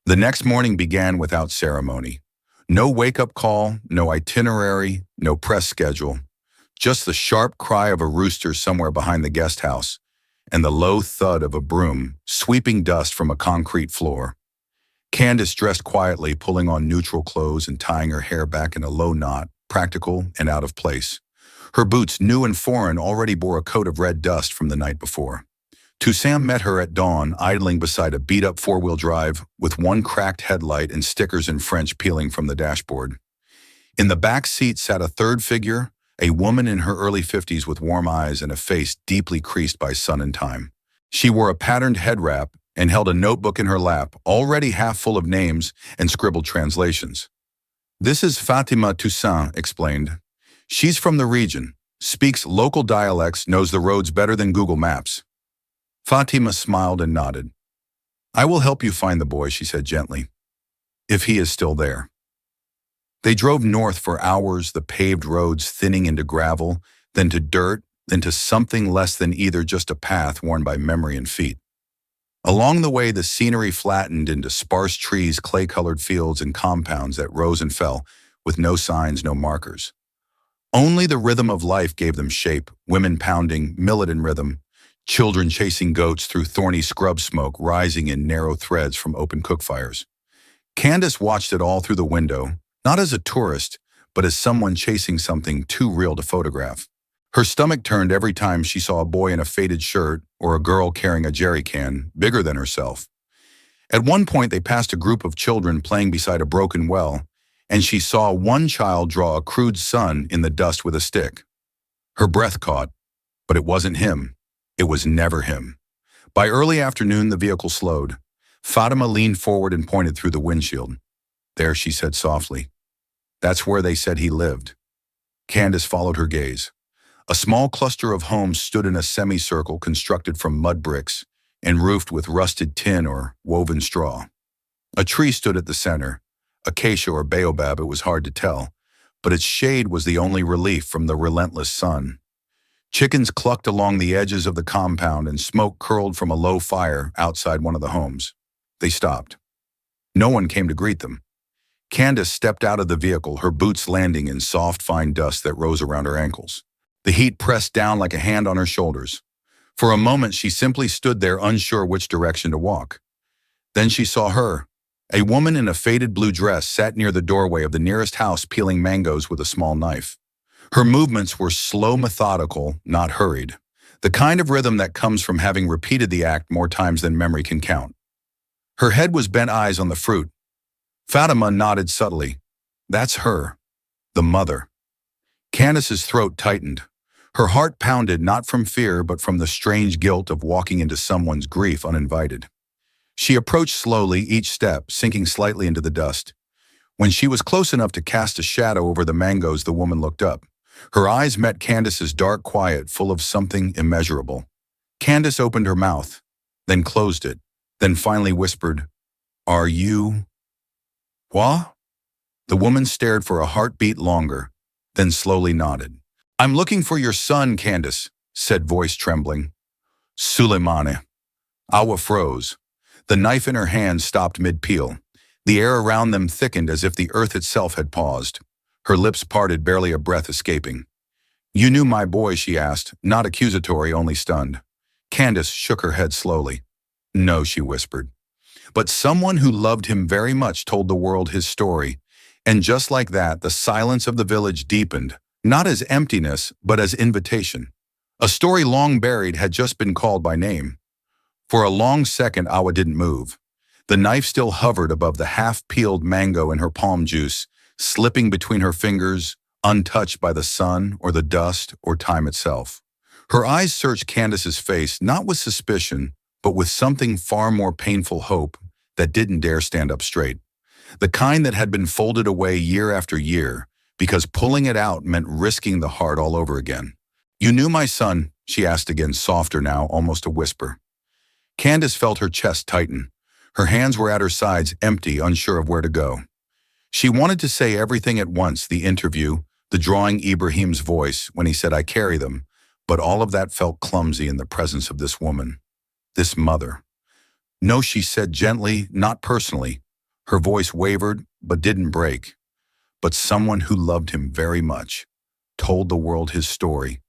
Speaker 1: The next morning began without ceremony. No wake-up call, no itinerary, no press schedule. Just the sharp cry of a rooster somewhere behind the guest house and the low thud of a broom sweeping dust from a concrete floor. Candace dressed quietly, pulling on neutral clothes and tying her hair back in a low knot, practical and out of place. Her boots, new and foreign, already bore a coat of red dust from the night before. Toussaint met her at dawn, idling beside a beat-up four-wheel drive with one cracked headlight and stickers in French peeling from the dashboard. In the back seat sat a third figure, a woman in her early 50s with warm eyes and a face deeply creased by sun and time. She wore a patterned head wrap and held a notebook in her lap, already half full of names and scribbled translations. "This is Fatima Toussaint," explained. "She's from the region, speaks local dialects, knows the roads better than Google Maps." Fatima smiled and nodded. "I will help you find the boy," she said gently, "if he is still there." They drove north for hours, the paved roads thinning into gravel, then to dirt, then to something less than either, just a path worn by memory and feet. Along the way, the scenery flattened into sparse trees, clay-colored fields, and compounds that rose and fell, with no signs, no markers. Only the rhythm of life gave them shape, women pounding, millet in rhythm, children chasing goats through thorny scrub smoke rising in narrow threads from open cook fires. Candace watched it all through the window, not as a tourist, but as someone chasing something too real to photograph. Her stomach turned every time she saw a boy in a faded shirt or a girl carrying a jerry can, bigger than herself. At one point, they passed a group of children playing beside a broken well, and she saw one child draw a crude sun in the dust with a stick. Her breath caught, but it wasn't him. It was never him. By early afternoon, the vehicle slowed. Fatima leaned forward and pointed through the windshield. "There," she said softly. "That's where they said he lived." Candace followed her gaze. A small cluster of homes stood in a semicircle constructed from mud bricks and roofed with rusted tin or woven straw. A tree stood at the center, acacia or baobab, it was hard to tell, but its shade was the only relief from the relentless sun. Chickens clucked along the edges of the compound and smoke curled from a low fire outside one of the homes. They stopped. No one came to greet them. Candace stepped out of the vehicle, her boots landing in soft, fine dust that rose around her ankles. The heat pressed down like a hand on her shoulders. For a moment, she simply stood there, unsure which direction to walk. Then she saw her. A woman in a faded blue dress sat near the doorway of the nearest house, peeling mangoes with a small knife. Her movements were slow, methodical, not hurried. The kind of rhythm that comes from having repeated the act more times than memory can count. Her head was bent, eyes on the fruit. Fatima nodded subtly. "That's her. The mother." Candace's throat tightened. Her heart pounded, not from fear, but from the strange guilt of walking into someone's grief uninvited. She approached slowly, each step sinking slightly into the dust. When she was close enough to cast a shadow over the mangoes, the woman looked up. Her eyes met Candace's, dark, quiet, full of something immeasurable. Candace opened her mouth, then closed it, then finally whispered, "Are you?" "What?" The woman stared for a heartbeat longer, then slowly nodded. "I'm looking for your son, Candace," said voice trembling. "Suleimane." Awa froze. The knife in her hand stopped mid-peel. The air around them thickened as if the earth itself had paused. Her lips parted, barely a breath escaping. "You knew my boy?" she asked, not accusatory, only stunned. Candace shook her head slowly. "No," she whispered. "But someone who loved him very much told the world his story." And just like that, the silence of the village deepened, not as emptiness, but as invitation. A story long buried had just been called by name. For a long second, Awa didn't move. The knife still hovered above the half-peeled mango in her palm juice, slipping between her fingers, untouched by the sun or the dust or time itself. Her eyes searched Candace's face not with suspicion, but with something far more painful hope that didn't dare stand up straight. The kind that had been folded away year after year, because pulling it out meant risking the heart all over again. "You knew my son?" she asked again, softer now, almost a whisper. Candace felt her chest tighten. Her hands were at her sides, empty, unsure of where to go. She wanted to say everything at once, the interview, the drawing Ibrahim's voice when he said, "I carry them," but all of that felt clumsy in the presence of this woman, this mother. "No," she said gently, not personally. Her voice wavered, but didn't break. "But someone who loved him very much, told the world his story."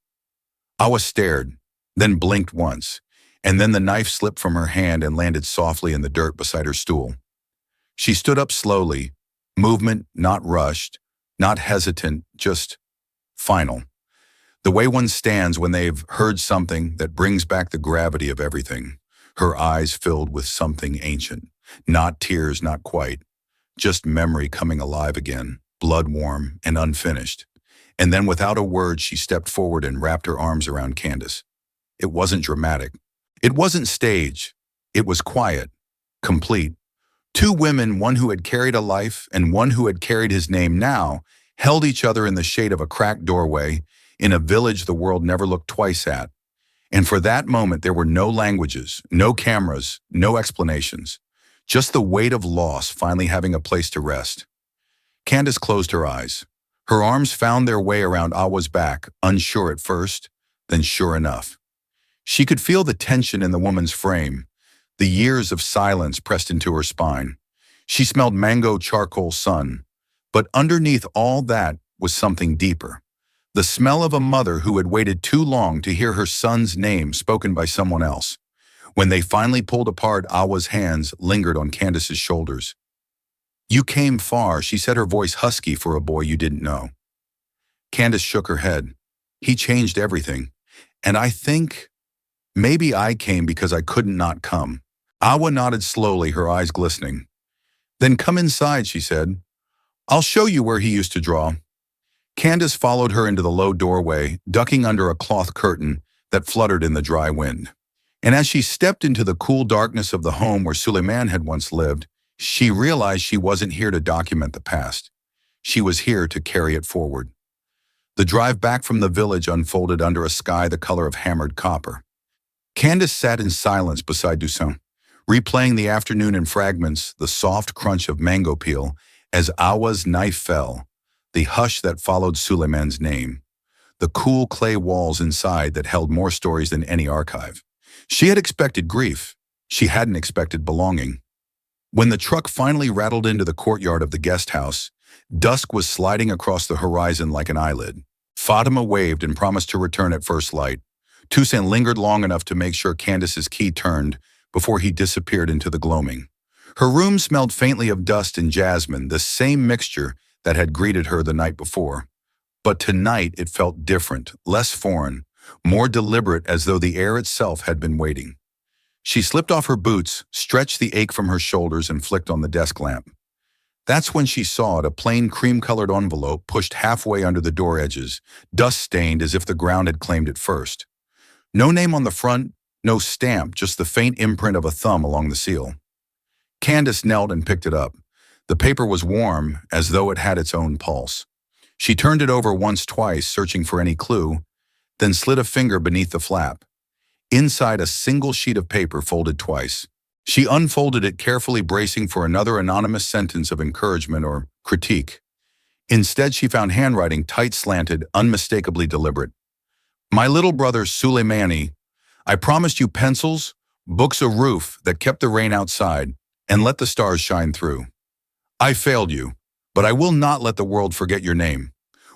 Speaker 1: Awa stared, then blinked once, and then the knife slipped from her hand and landed softly in the dirt beside her stool. She stood up slowly, movement not rushed, not hesitant, just final. The way one stands when they've heard something that brings back the gravity of everything. Her eyes filled with something ancient. Not tears, not quite. Just memory coming alive again, blood warm and unfinished. And then without a word, she stepped forward and wrapped her arms around Candace. It wasn't dramatic. It wasn't stage. It was quiet, complete. Two women, one who had carried a life and one who had carried his name now, held each other in the shade of a cracked doorway in a village the world never looked twice at. And for that moment, there were no languages, no cameras, no explanations. Just the weight of loss finally having a place to rest. Candace closed her eyes. Her arms found their way around Awa's back, unsure at first, then sure enough. She could feel the tension in the woman's frame, the years of silence pressed into her spine. She smelled mango charcoal sun, but underneath all that was something deeper. The smell of a mother who had waited too long to hear her son's name spoken by someone else. When they finally pulled apart, Awa's hands lingered on Candace's shoulders. "You came far," she said, her voice husky for a boy you didn't know. Candace shook her head. "He changed everything. And I think maybe I came because I couldn't not come." Awa nodded slowly, her eyes glistening. "Then come inside," she said. "I'll show you where he used to draw." Candace followed her into the low doorway, ducking under a cloth curtain that fluttered in the dry wind. And as she stepped into the cool darkness of the home where Suleiman had once lived, she realized she wasn't here to document the past. She was here to carry it forward. The drive back from the village unfolded under a sky the color of hammered copper. Candace sat in silence beside Toussaint, replaying the afternoon in fragments, the soft crunch of mango peel as Awa's knife fell, the hush that followed Suleiman's name, the cool clay walls inside that held more stories than any archive. She had expected grief. She hadn't expected belonging. When the truck finally rattled into the courtyard of the guest house, dusk was sliding across the horizon like an eyelid. Fatima waved and promised to return at first light. Toussaint lingered long enough to make sure Candace's key turned before he disappeared into the gloaming. Her room smelled faintly of dust and jasmine, the same mixture that had greeted her the night before. But tonight it felt different, less foreign, more deliberate, as though the air itself had been waiting. She slipped off her boots, stretched the ache from her shoulders, and flicked on the desk lamp. That's when she saw it, a plain cream-colored envelope pushed halfway under the door edges, dust-stained as if the ground had claimed it first. No name on the front, no stamp, just the faint imprint of a thumb along the seal. Candace knelt and picked it up. The paper was warm, as though it had its own pulse. She turned it over once, twice, searching for any clue, then slid a finger beneath the flap. Inside, a single sheet of paper folded twice. She unfolded it carefully, bracing for another anonymous sentence of encouragement or critique. Instead, she found handwriting, tight slanted, unmistakably deliberate. "My little brother Suleimani, I promised you pencils, books, a roof that kept the rain outside, and let the stars shine through. I failed you, but I will not let the world forget your name.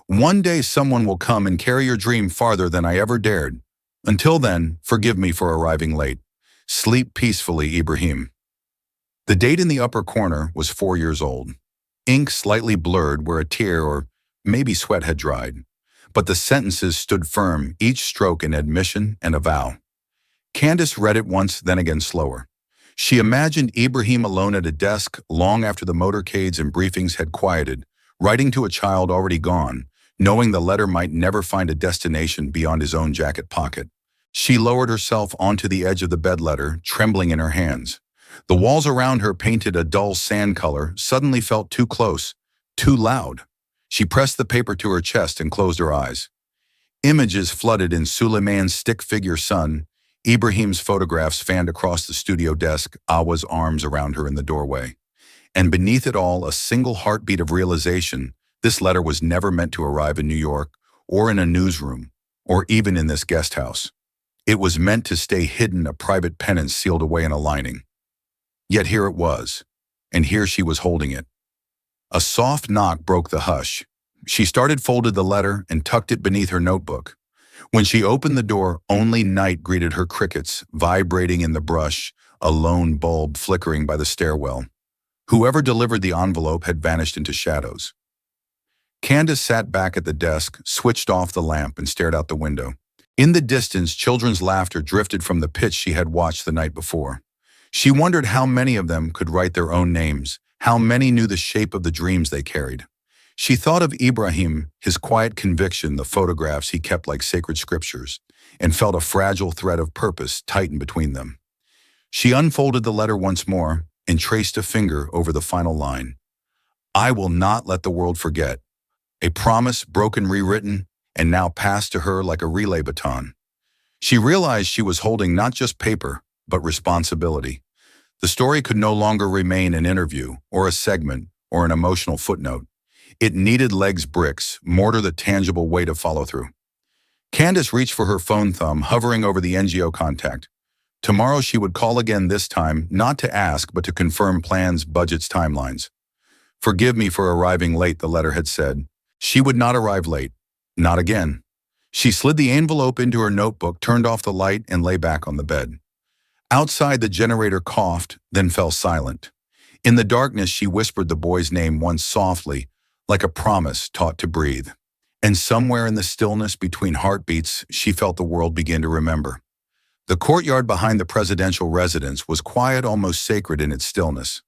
Speaker 1: One day someone will come and carry your dream farther than I ever dared. Until then, forgive me for arriving late. Sleep peacefully, Ibrahim." The date in the upper corner was 4 years old. Ink slightly blurred where a tear or maybe sweat had dried. But the sentences stood firm, each stroke an admission and a vow. Candace read it once, then again slower. She imagined Ibrahim alone at a desk long after the motorcades and briefings had quieted, writing to a child already gone, knowing the letter might never find a destination beyond his own jacket pocket. She lowered herself onto the edge of the bed letter, trembling in her hands. The walls around her, painted a dull sand color, suddenly felt too close, too loud. She pressed the paper to her chest and closed her eyes. Images flooded in Suleiman's stick-figure son, Ibrahim's photographs fanned across the studio desk, Awa's arms around her in the doorway. And beneath it all, a single heartbeat of realization: this letter was never meant to arrive in New York, or in a newsroom, or even in this guest house. It was meant to stay hidden, a private penance sealed away in a lining. Yet here it was, and here she was holding it. A soft knock broke the hush. She folded the letter and tucked it beneath her notebook. When she opened the door, only night greeted her, crickets vibrating in the brush, a lone bulb flickering by the stairwell. Whoever delivered the envelope had vanished into shadows. Candace sat back at the desk, switched off the lamp, and stared out the window. In the distance, children's laughter drifted from the pitch she had watched the night before. She wondered how many of them could write their own names, how many knew the shape of the dreams they carried. She thought of Ibrahim, his quiet conviction, the photographs he kept like sacred scriptures, and felt a fragile thread of purpose tighten between them. She unfolded the letter once more and traced a finger over the final line. I will not let the world forget. A promise broken, rewritten, and now passed to her like a relay baton. She realized she was holding not just paper, but responsibility. The story could no longer remain an interview, or a segment, or an emotional footnote. It needed legs, bricks, mortar, the tangible way to follow through. Candace reached for her phone, thumb hovering over the NGO contact. Tomorrow she would call again, this time not to ask but to confirm plans, budgets, timelines. Forgive me for arriving late, the letter had said. She would not arrive late. Not again. She slid the envelope into her notebook, turned off the light, and lay back on the bed. Outside, the generator coughed, then fell silent. In the darkness, she whispered the boy's name once softly, like a promise taught to breathe. And somewhere in the stillness between heartbeats, she felt the world begin to remember. The courtyard behind the presidential residence was quiet, almost sacred in its stillness.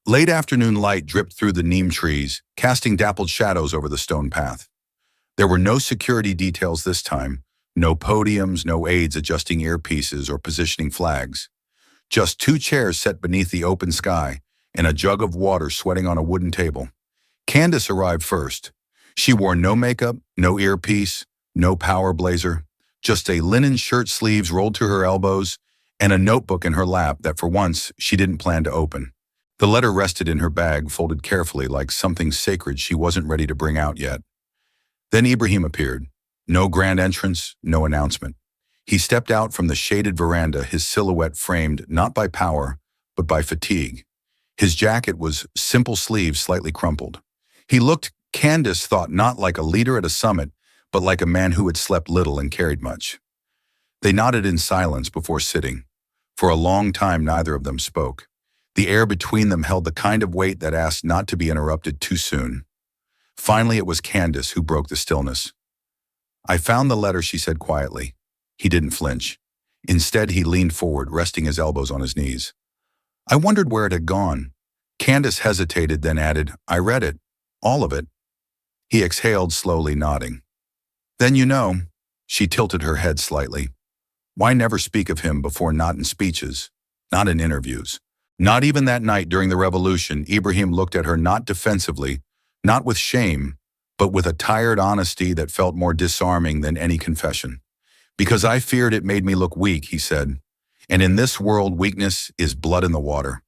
Speaker 1: Late afternoon light dripped through the neem trees, casting dappled shadows over the stone path. There were no security details this time, no podiums, no aides adjusting earpieces or positioning flags. Just two chairs set beneath the open sky and a jug of water sweating on a wooden table. Candace arrived first. She wore no makeup, no earpiece, no power blazer, just a linen shirt, sleeves rolled to her elbows, and a notebook in her lap that for once she didn't plan to open. The letter rested in her bag, folded carefully like something sacred she wasn't ready to bring out yet. Then Ibrahim appeared. No grand entrance, no announcement. He stepped out from the shaded veranda, his silhouette framed not by power, but by fatigue. His jacket was simple sleeves, slightly crumpled. He looked, Candace thought, not like a leader at a summit, but like a man who had slept little and carried much. They nodded in silence before sitting. For a long time, neither of them spoke. The air between them held the kind of weight that asked not to be interrupted too soon. Finally, it was Candace who broke the stillness. I found the letter, she said quietly. He didn't flinch. Instead, he leaned forward, resting his elbows on his knees. I wondered where it had gone. Candace hesitated, then added, I read it. All of it. He exhaled slowly, nodding. Then you know. She tilted her head slightly. Why never speak of him before? Not in speeches, not in interviews. Not even that night during the revolution. Ibrahim looked at her, not defensively, not with shame, but with a tired honesty that felt more disarming than any confession. Because I feared it made me look weak, he said. And in this world, weakness is blood in the water.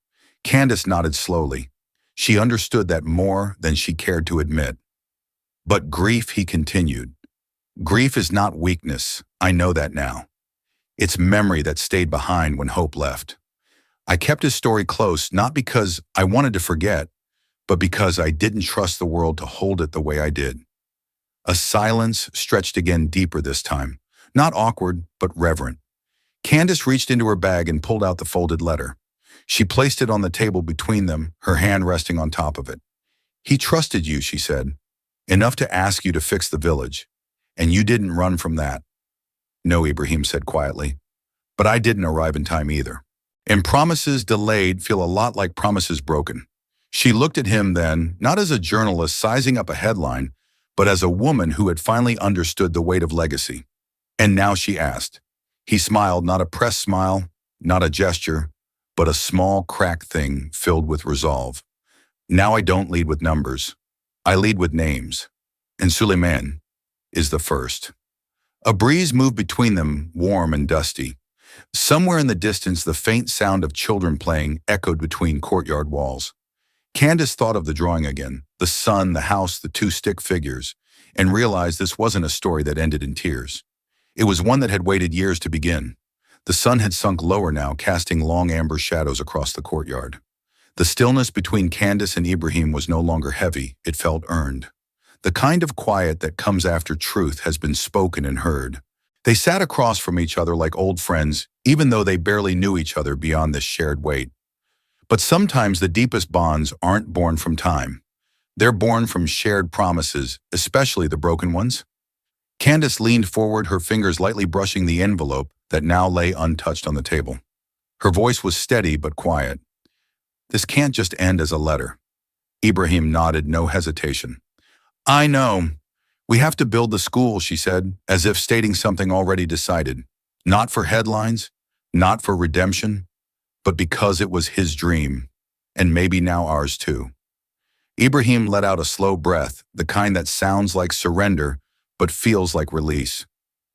Speaker 1: Candace nodded slowly. She understood that more than she cared to admit. But grief, he continued. Grief is not weakness. I know that now. It's memory that stayed behind when hope left. I kept his story close, not because I wanted to forget, but because I didn't trust the world to hold it the way I did. A silence stretched again, deeper this time. Not awkward, but reverent. Candace reached into her bag and pulled out the folded letter. She placed it on the table between them, her hand resting on top of it. He trusted you, she said, enough to ask you to fix the village. And you didn't run from that. No, Ibrahim said quietly. But I didn't arrive in time either. And promises delayed feel a lot like promises broken. She looked at him then, not as a journalist sizing up a headline, but as a woman who had finally understood the weight of legacy. And now she asked. He smiled, not a pressed smile, not a gesture, but a small cracked thing filled with resolve. Now I don't lead with numbers. I lead with names. And Suleiman is the first. A breeze moved between them, warm and dusty. Somewhere in the distance, the faint sound of children playing echoed between courtyard walls. Candace thought of the drawing again, the sun, the house, the two stick figures, and realized this wasn't a story that ended in tears. It was one that had waited years to begin. The sun had sunk lower now, casting long amber shadows across the courtyard. The stillness between Candace and Ibrahim was no longer heavy, it felt earned. The kind of quiet that comes after truth has been spoken and heard. They sat across from each other like old friends, even though they barely knew each other beyond this shared weight. But sometimes the deepest bonds aren't born from time. They're born from shared promises, especially the broken ones. Candace leaned forward, her fingers lightly brushing the envelope that now lay untouched on the table. Her voice was steady but quiet. This can't just end as a letter. Ibrahim nodded, no hesitation. I know. We have to build the school, she said, as if stating something already decided. Not for headlines, not for redemption, but because it was his dream, and maybe now ours too. Ibrahim let out a slow breath, the kind that sounds like surrender, but feels like release.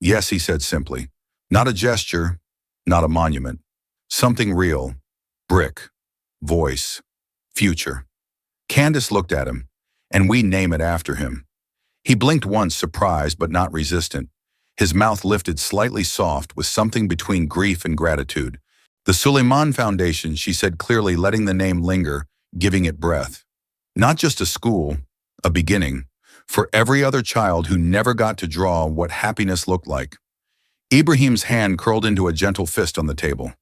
Speaker 1: Yes, he said simply. Not a gesture, not a monument. Something real. Brick. Voice. Future. Candace looked at him, and we name it after him. He blinked once, surprised but not resistant. His mouth lifted slightly soft with something between grief and gratitude. The Suleiman Foundation, she said clearly, letting the name linger, giving it breath. Not just a school, a beginning, for every other child who never got to draw what happiness looked like. Ibrahim's hand curled into a gentle fist on the table.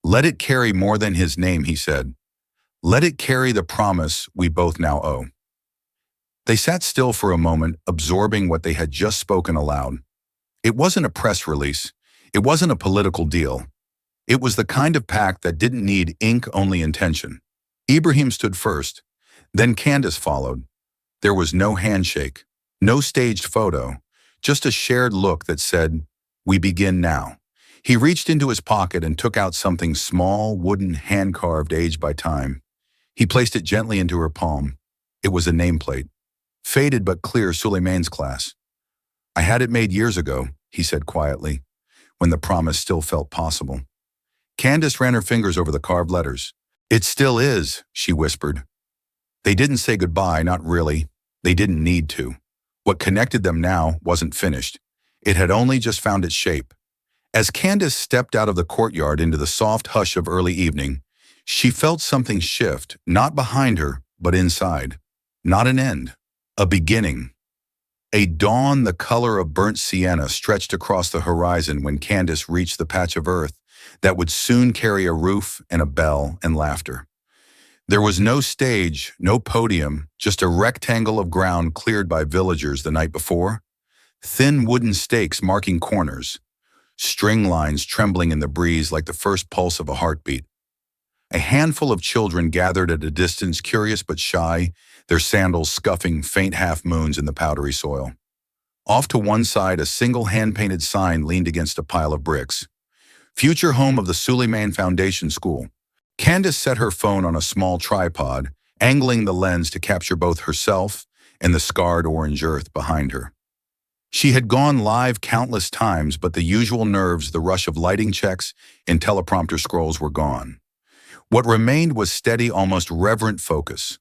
Speaker 1: Let it carry more than his name, he said. Let it carry the promise we both now owe. They sat still for a moment, absorbing what they had just spoken aloud. It wasn't a press release. It wasn't a political deal. It was the kind of pact that didn't need ink, only intention. Ibrahim stood first. Then Candace followed. There was no handshake, no staged photo, just a shared look that said, "We begin now." He reached into his pocket and took out something small, wooden, hand-carved, aged by time. He placed it gently into her palm. It was a nameplate. Faded but clear, Suleiman's class. I had it made years ago, he said quietly, when the promise still felt possible. Candace ran her fingers over the carved letters. It still is, she whispered. They didn't say goodbye, not really. They didn't need to. What connected them now wasn't finished. It had only just found its shape. As Candace stepped out of the courtyard into the soft hush of early evening, she felt something shift, not behind her, but inside. Not an end, a beginning. A dawn the color of burnt sienna stretched across the horizon when Candace reached the patch of earth that would soon carry a roof and a bell and laughter. There was no stage, no podium, just a rectangle of ground cleared by villagers the night before. Thin wooden stakes marking corners, string lines trembling in the breeze like the first pulse of a heartbeat. A handful of children gathered at a distance, curious but shy, their sandals scuffing faint half-moons in the powdery soil. Off to one side, a single hand-painted sign leaned against a pile of bricks. Future home of the Suleiman Foundation School. Candace set her phone on a small tripod, angling the lens to capture both herself and the scarred orange earth behind her. She had gone live countless times, but the usual nerves, the rush of lighting checks and teleprompter scrolls were gone. What remained was steady, almost reverent focus.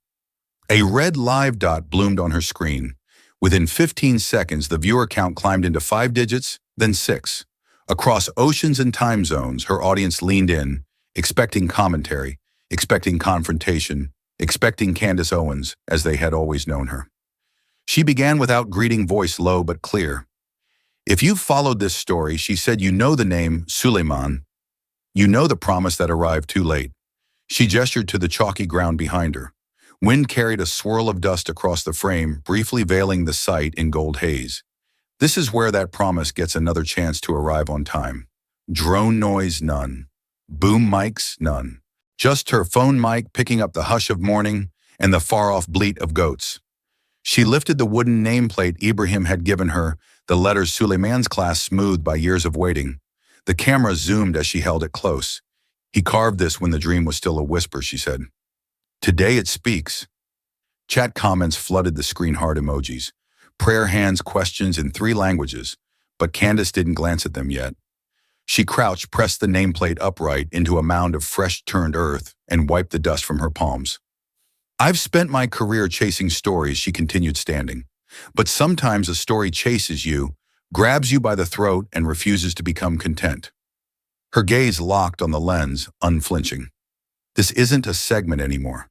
Speaker 1: A red live dot bloomed on her screen. Within 15 seconds, the viewer count climbed into 5 digits, then 6. Across oceans and time zones, her audience leaned in, expecting commentary, expecting confrontation, expecting Candace Owens as they had always known her. She began without greeting, voice low but clear. If you've followed this story, she said, you know the name Suleiman. You know the promise that arrived too late. She gestured to the chalky ground behind her. Wind carried a swirl of dust across the frame, briefly veiling the sight in gold haze. This is where that promise gets another chance to arrive on time. Drone noise, none. Boom mics, none. Just her phone mic picking up the hush of morning and the far-off bleat of goats. She lifted the wooden nameplate Ibrahim had given her, the letters Suleiman's class smoothed by years of waiting. The camera zoomed as she held it close. He carved this when the dream was still a whisper, she said. Today it speaks. Chat comments flooded the screen, heart emojis. Prayer hands, questions in 3 languages, but Candace didn't glance at them yet. She crouched, pressed the nameplate upright into a mound of fresh-turned earth, and wiped the dust from her palms. I've spent my career chasing stories, she continued, standing. But sometimes a story chases you, grabs you by the throat, and refuses to become content. Her gaze locked on the lens, unflinching. This isn't a segment anymore.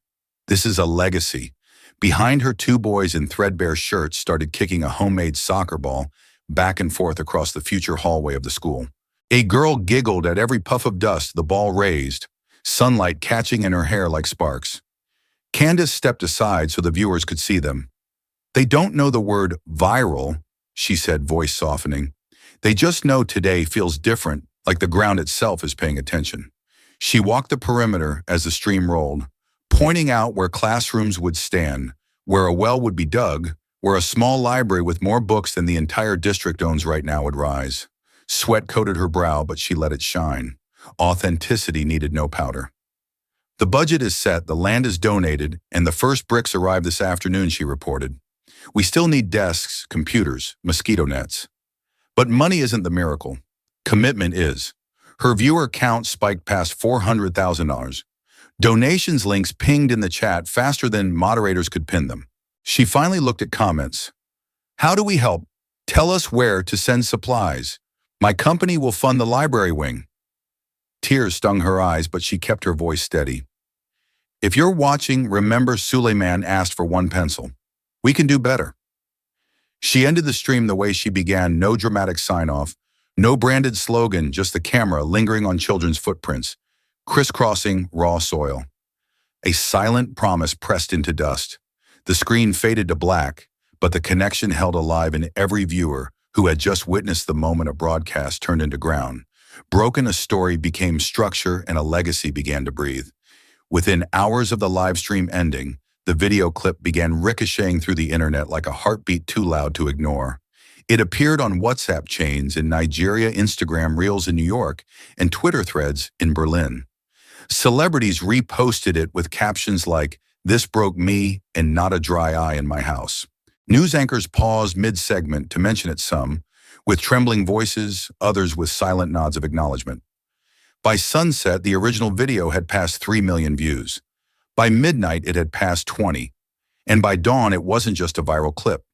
Speaker 1: This is a legacy. Behind her, 2 boys in threadbare shirts started kicking a homemade soccer ball back and forth across the future hallway of the school. A girl giggled at every puff of dust the ball raised, sunlight catching in her hair like sparks. Candace stepped aside so the viewers could see them. They don't know the word viral, she said, voice softening. They just know today feels different, like the ground itself is paying attention. She walked the perimeter as the stream rolled, pointing out where classrooms would stand, where a well would be dug, where a small library with more books than the entire district owns right now would rise. Sweat coated her brow, but she let it shine. Authenticity needed no powder. The budget is set, the land is donated, and the first bricks arrived this afternoon, she reported. We still need desks, computers, mosquito nets. But money isn't the miracle. Commitment is. Her viewer count spiked past $400,000. Donations links pinged in the chat faster than moderators could pin them. She finally looked at comments. How do we help? Tell us where to send supplies. My company will fund the library wing. Tears stung her eyes, but she kept her voice steady. If you're watching, remember Suleiman asked for 1 pencil. We can do better. She ended the stream the way she began, no dramatic sign-off, no branded slogan, just the camera lingering on children's footprints, crisscrossing raw soil. A silent promise pressed into dust. The screen faded to black, but the connection held alive in every viewer who had just witnessed the moment a broadcast turned into ground. Broken, a story became structure, and a legacy began to breathe. Within hours of the live stream ending, the video clip began ricocheting through the internet like a heartbeat too loud to ignore. It appeared on WhatsApp chains in Nigeria, Instagram Reels in New York, and Twitter threads in Berlin. Celebrities reposted it with captions like, "This broke me and not a dry eye in my house." News anchors paused mid-segment to mention it, some with trembling voices, others with silent nods of acknowledgement. By sunset, the original video had passed 3 million views. By midnight, it had passed 20. And by dawn, it wasn't just a viral clip.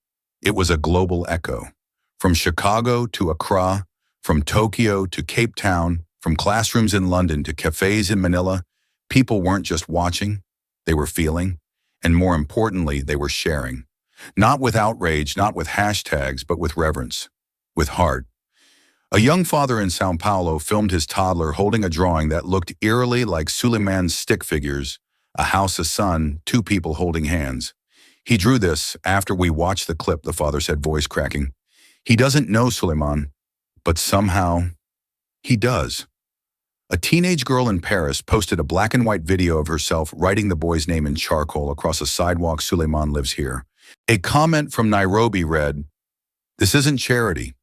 Speaker 1: It was a global echo. From Chicago to Accra, from Tokyo to Cape Town, from classrooms in London to cafes in Manila, people weren't just watching, they were feeling, and more importantly, they were sharing. Not with outrage, not with hashtags, but with reverence, with heart. A young father in Sao Paulo filmed his toddler holding a drawing that looked eerily like Suleiman's stick figures, a house, a son, 2 people holding hands. He drew this after we watched the clip, the father said, voice cracking. He doesn't know Suleiman, but somehow he does. A teenage girl in Paris posted a black and white video of herself writing the boy's name in charcoal across a sidewalk. Suleiman lives here. A comment from Nairobi read, "This isn't charity.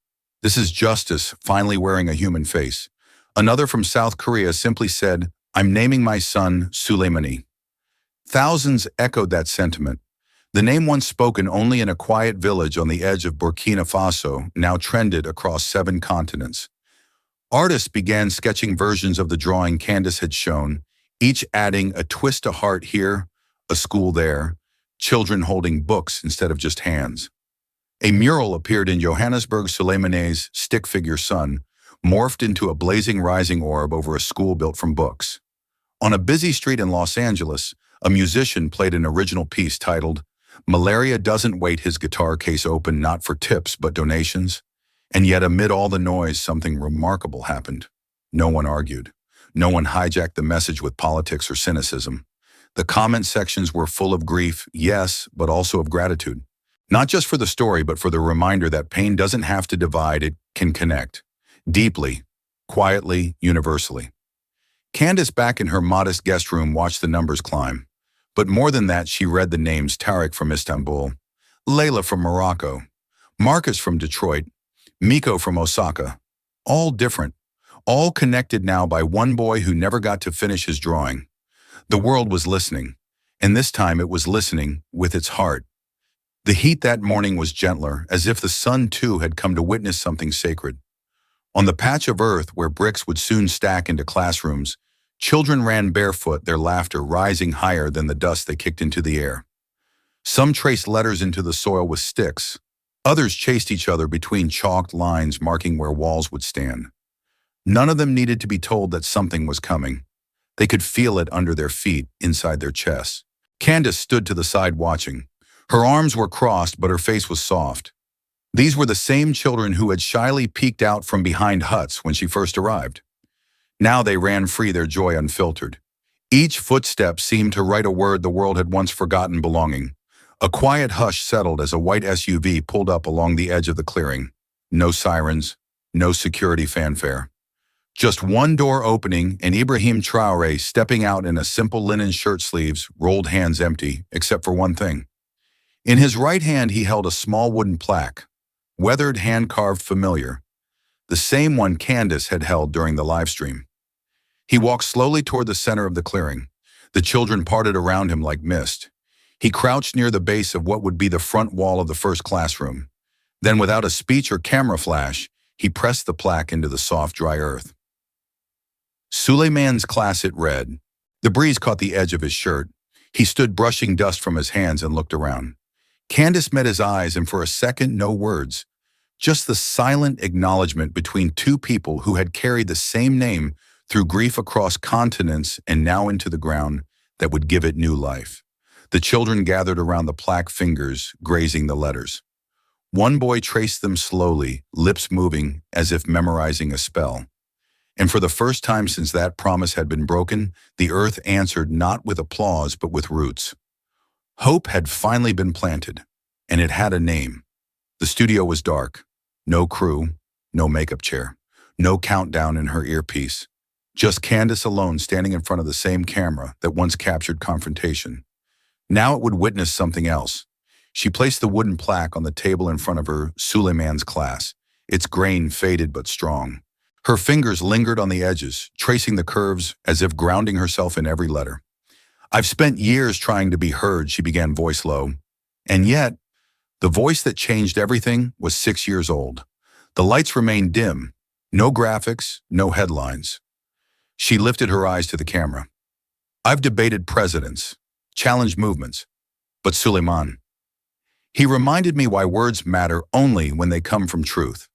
Speaker 1: This is justice finally wearing a human face." Another from South Korea simply said, "I'm naming my son Suleimani." Thousands echoed that sentiment. The name once spoken only in a quiet village on the edge of Burkina Faso now trended across 7 continents. Artists began sketching versions of the drawing Candace had shown, each adding a twist to heart here, a school there, children holding books instead of just hands. A mural appeared in Johannesburg. Suleiman's stick figure son morphed into a blazing rising orb over a school built from books. On a busy street in Los Angeles, a musician played an original piece titled, "Malaria Doesn't Wait," his guitar case open not for tips but donations. And yet amid all the noise, something remarkable happened. No one argued. No one hijacked the message with politics or cynicism. The comment sections were full of grief, yes, but also of gratitude. Not just for the story, but for the reminder that pain doesn't have to divide, it can connect. Deeply, quietly, universally. Candace, back in her modest guest room, watched the numbers climb. But more than that, she read the names: Tarek from Istanbul, Layla from Morocco, Marcus from Detroit, Miko from Osaka. All different, all connected now by one boy who never got to finish his drawing. The world was listening, and this time it was listening with its heart. The heat that morning was gentler, as if the sun too had come to witness something sacred. On the patch of earth where bricks would soon stack into classrooms, children ran barefoot, their laughter rising higher than the dust they kicked into the air. Some traced letters into the soil with sticks. Others chased each other between chalked lines marking where walls would stand. None of them needed to be told that something was coming. They could feel it under their feet, inside their chests. Candace stood to the side watching. Her arms were crossed, but her face was soft. These were the same children who had shyly peeked out from behind huts when she first arrived. Now they ran free, their joy unfiltered. Each footstep seemed to write a word the world had once forgotten belonging. A quiet hush settled as a white SUV pulled up along the edge of the clearing. No sirens, no security fanfare. Just one door opening and Ibrahim Traoré stepping out in a simple linen shirt sleeves, rolled hands empty, except for one thing. In his right hand he held a small wooden plaque, weathered, hand-carved, familiar, the same one Candace had held during the live stream. He walked slowly toward the center of the clearing. The children parted around him like mist. He crouched near the base of what would be the front wall of the first classroom. Then, without a speech or camera flash, he pressed the plaque into the soft, dry earth. Suleiman's class, it read. The breeze caught the edge of his shirt. He stood brushing dust from his hands and looked around. Candace met his eyes, and for a second, no words. Just the silent acknowledgement between two people who had carried the same name through grief across continents and now into the ground that would give it new life. The children gathered around the plaque, fingers grazing the letters. One boy traced them slowly, lips moving as if memorizing a spell. And for the first time since that promise had been broken, the earth answered not with applause but with roots. Hope had finally been planted, and it had a name. The studio was dark. No crew, no makeup chair, no countdown in her earpiece. Just Candace alone, standing in front of the same camera that once captured confrontation. Now it would witness something else. She placed the wooden plaque on the table in front of her, Suleiman's class, its grain faded but strong. Her fingers lingered on the edges, tracing the curves as if grounding herself in every letter. I've spent years trying to be heard, she began, voice low. And yet, the voice that changed everything was 6 years old. The lights remained dim. No graphics, no headlines. She lifted her eyes to the camera. I've debated presidents, challenged movements, but Suleiman. He reminded me why words matter only when they come from truth.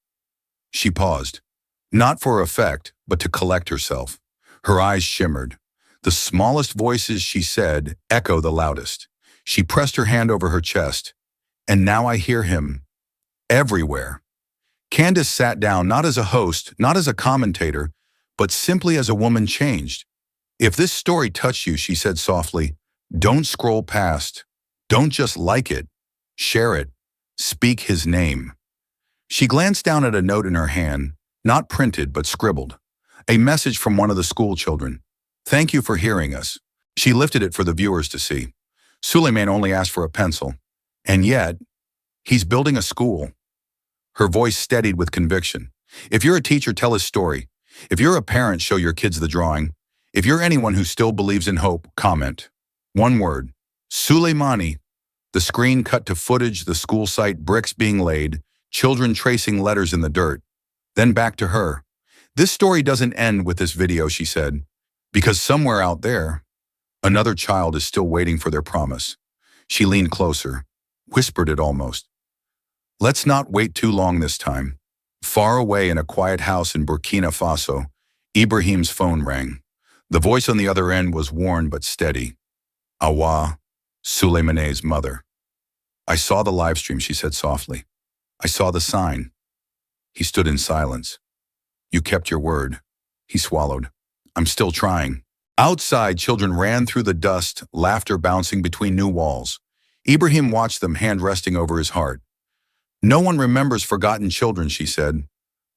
Speaker 1: She paused, not for effect, but to collect herself. Her eyes shimmered. The smallest voices, she said, echo the loudest. She pressed her hand over her chest. And now I hear him. Everywhere. Candace sat down, not as a host, not as a commentator, but simply as a woman changed. If this story touched you, she said softly, don't scroll past. Don't just like it. Share it. Speak his name. She glanced down at a note in her hand, not printed but scribbled. A message from one of the school children. Thank you for hearing us. She lifted it for the viewers to see. Suleiman only asked for a pencil. And yet, he's building a school. Her voice steadied with conviction. If you're a teacher, tell his story. If you're a parent, show your kids the drawing. If you're anyone who still believes in hope, comment. One word. Suleimani. The screen cut to footage, the school site, bricks being laid, children tracing letters in the dirt. Then back to her. This story doesn't end with this video, she said, because somewhere out there, another child is still waiting for their promise. She leaned closer, whispered it almost. Let's not wait too long this time. Far away in a quiet house in Burkina Faso, Ibrahim's phone rang. The voice on the other end was worn but steady. Awa, Suleiman's mother. I saw the live stream, she said softly. I saw the sign. He stood in silence. You kept your word. He swallowed. I'm still trying. Outside, children ran through the dust, laughter bouncing between new walls. Ibrahim watched them, hand resting over his heart. No one remembers forgotten children, she said.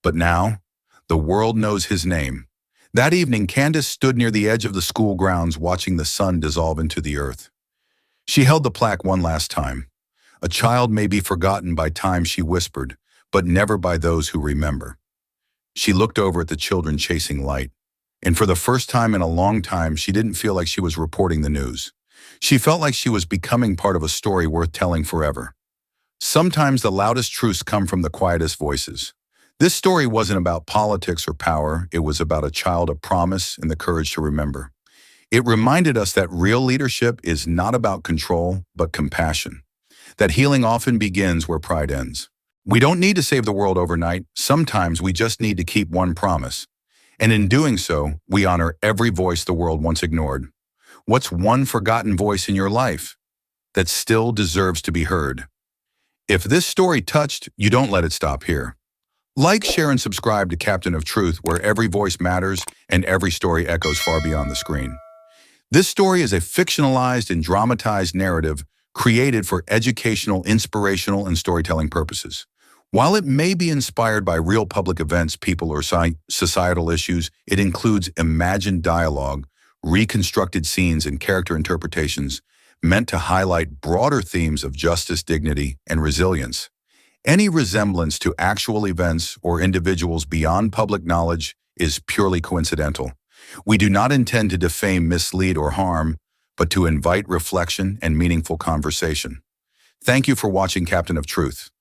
Speaker 1: But now, the world knows his name. That evening, Candace stood near the edge of the school grounds watching the sun dissolve into the earth. She held the plaque one last time. A child may be forgotten by time, she whispered, but never by those who remember. She looked over at the children chasing light, and for the first time in a long time, she didn't feel like she was reporting the news. She felt like she was becoming part of a story worth telling forever. Sometimes the loudest truths come from the quietest voices. This story wasn't about politics or power, it was about a child of promise and the courage to remember. It reminded us that real leadership is not about control, but compassion. That healing often begins where pride ends. We don't need to save the world overnight. Sometimes we just need to keep one promise. And in doing so, we honor every voice the world once ignored. What's one forgotten voice in your life that still deserves to be heard? If this story touched, you don't let it stop here. Like, share, and subscribe to Captain of Truth, where every voice matters and every story echoes far beyond the screen. This story is a fictionalized and dramatized narrative created for educational, inspirational, and storytelling purposes. While it may be inspired by real public events, people, or societal issues, it includes imagined dialogue, reconstructed scenes, and character interpretations meant to highlight broader themes of justice, dignity, and resilience. Any resemblance to actual events or individuals beyond public knowledge is purely coincidental. We do not intend to defame, mislead, or harm, but to invite reflection and meaningful conversation. Thank you for watching Captain of Truth.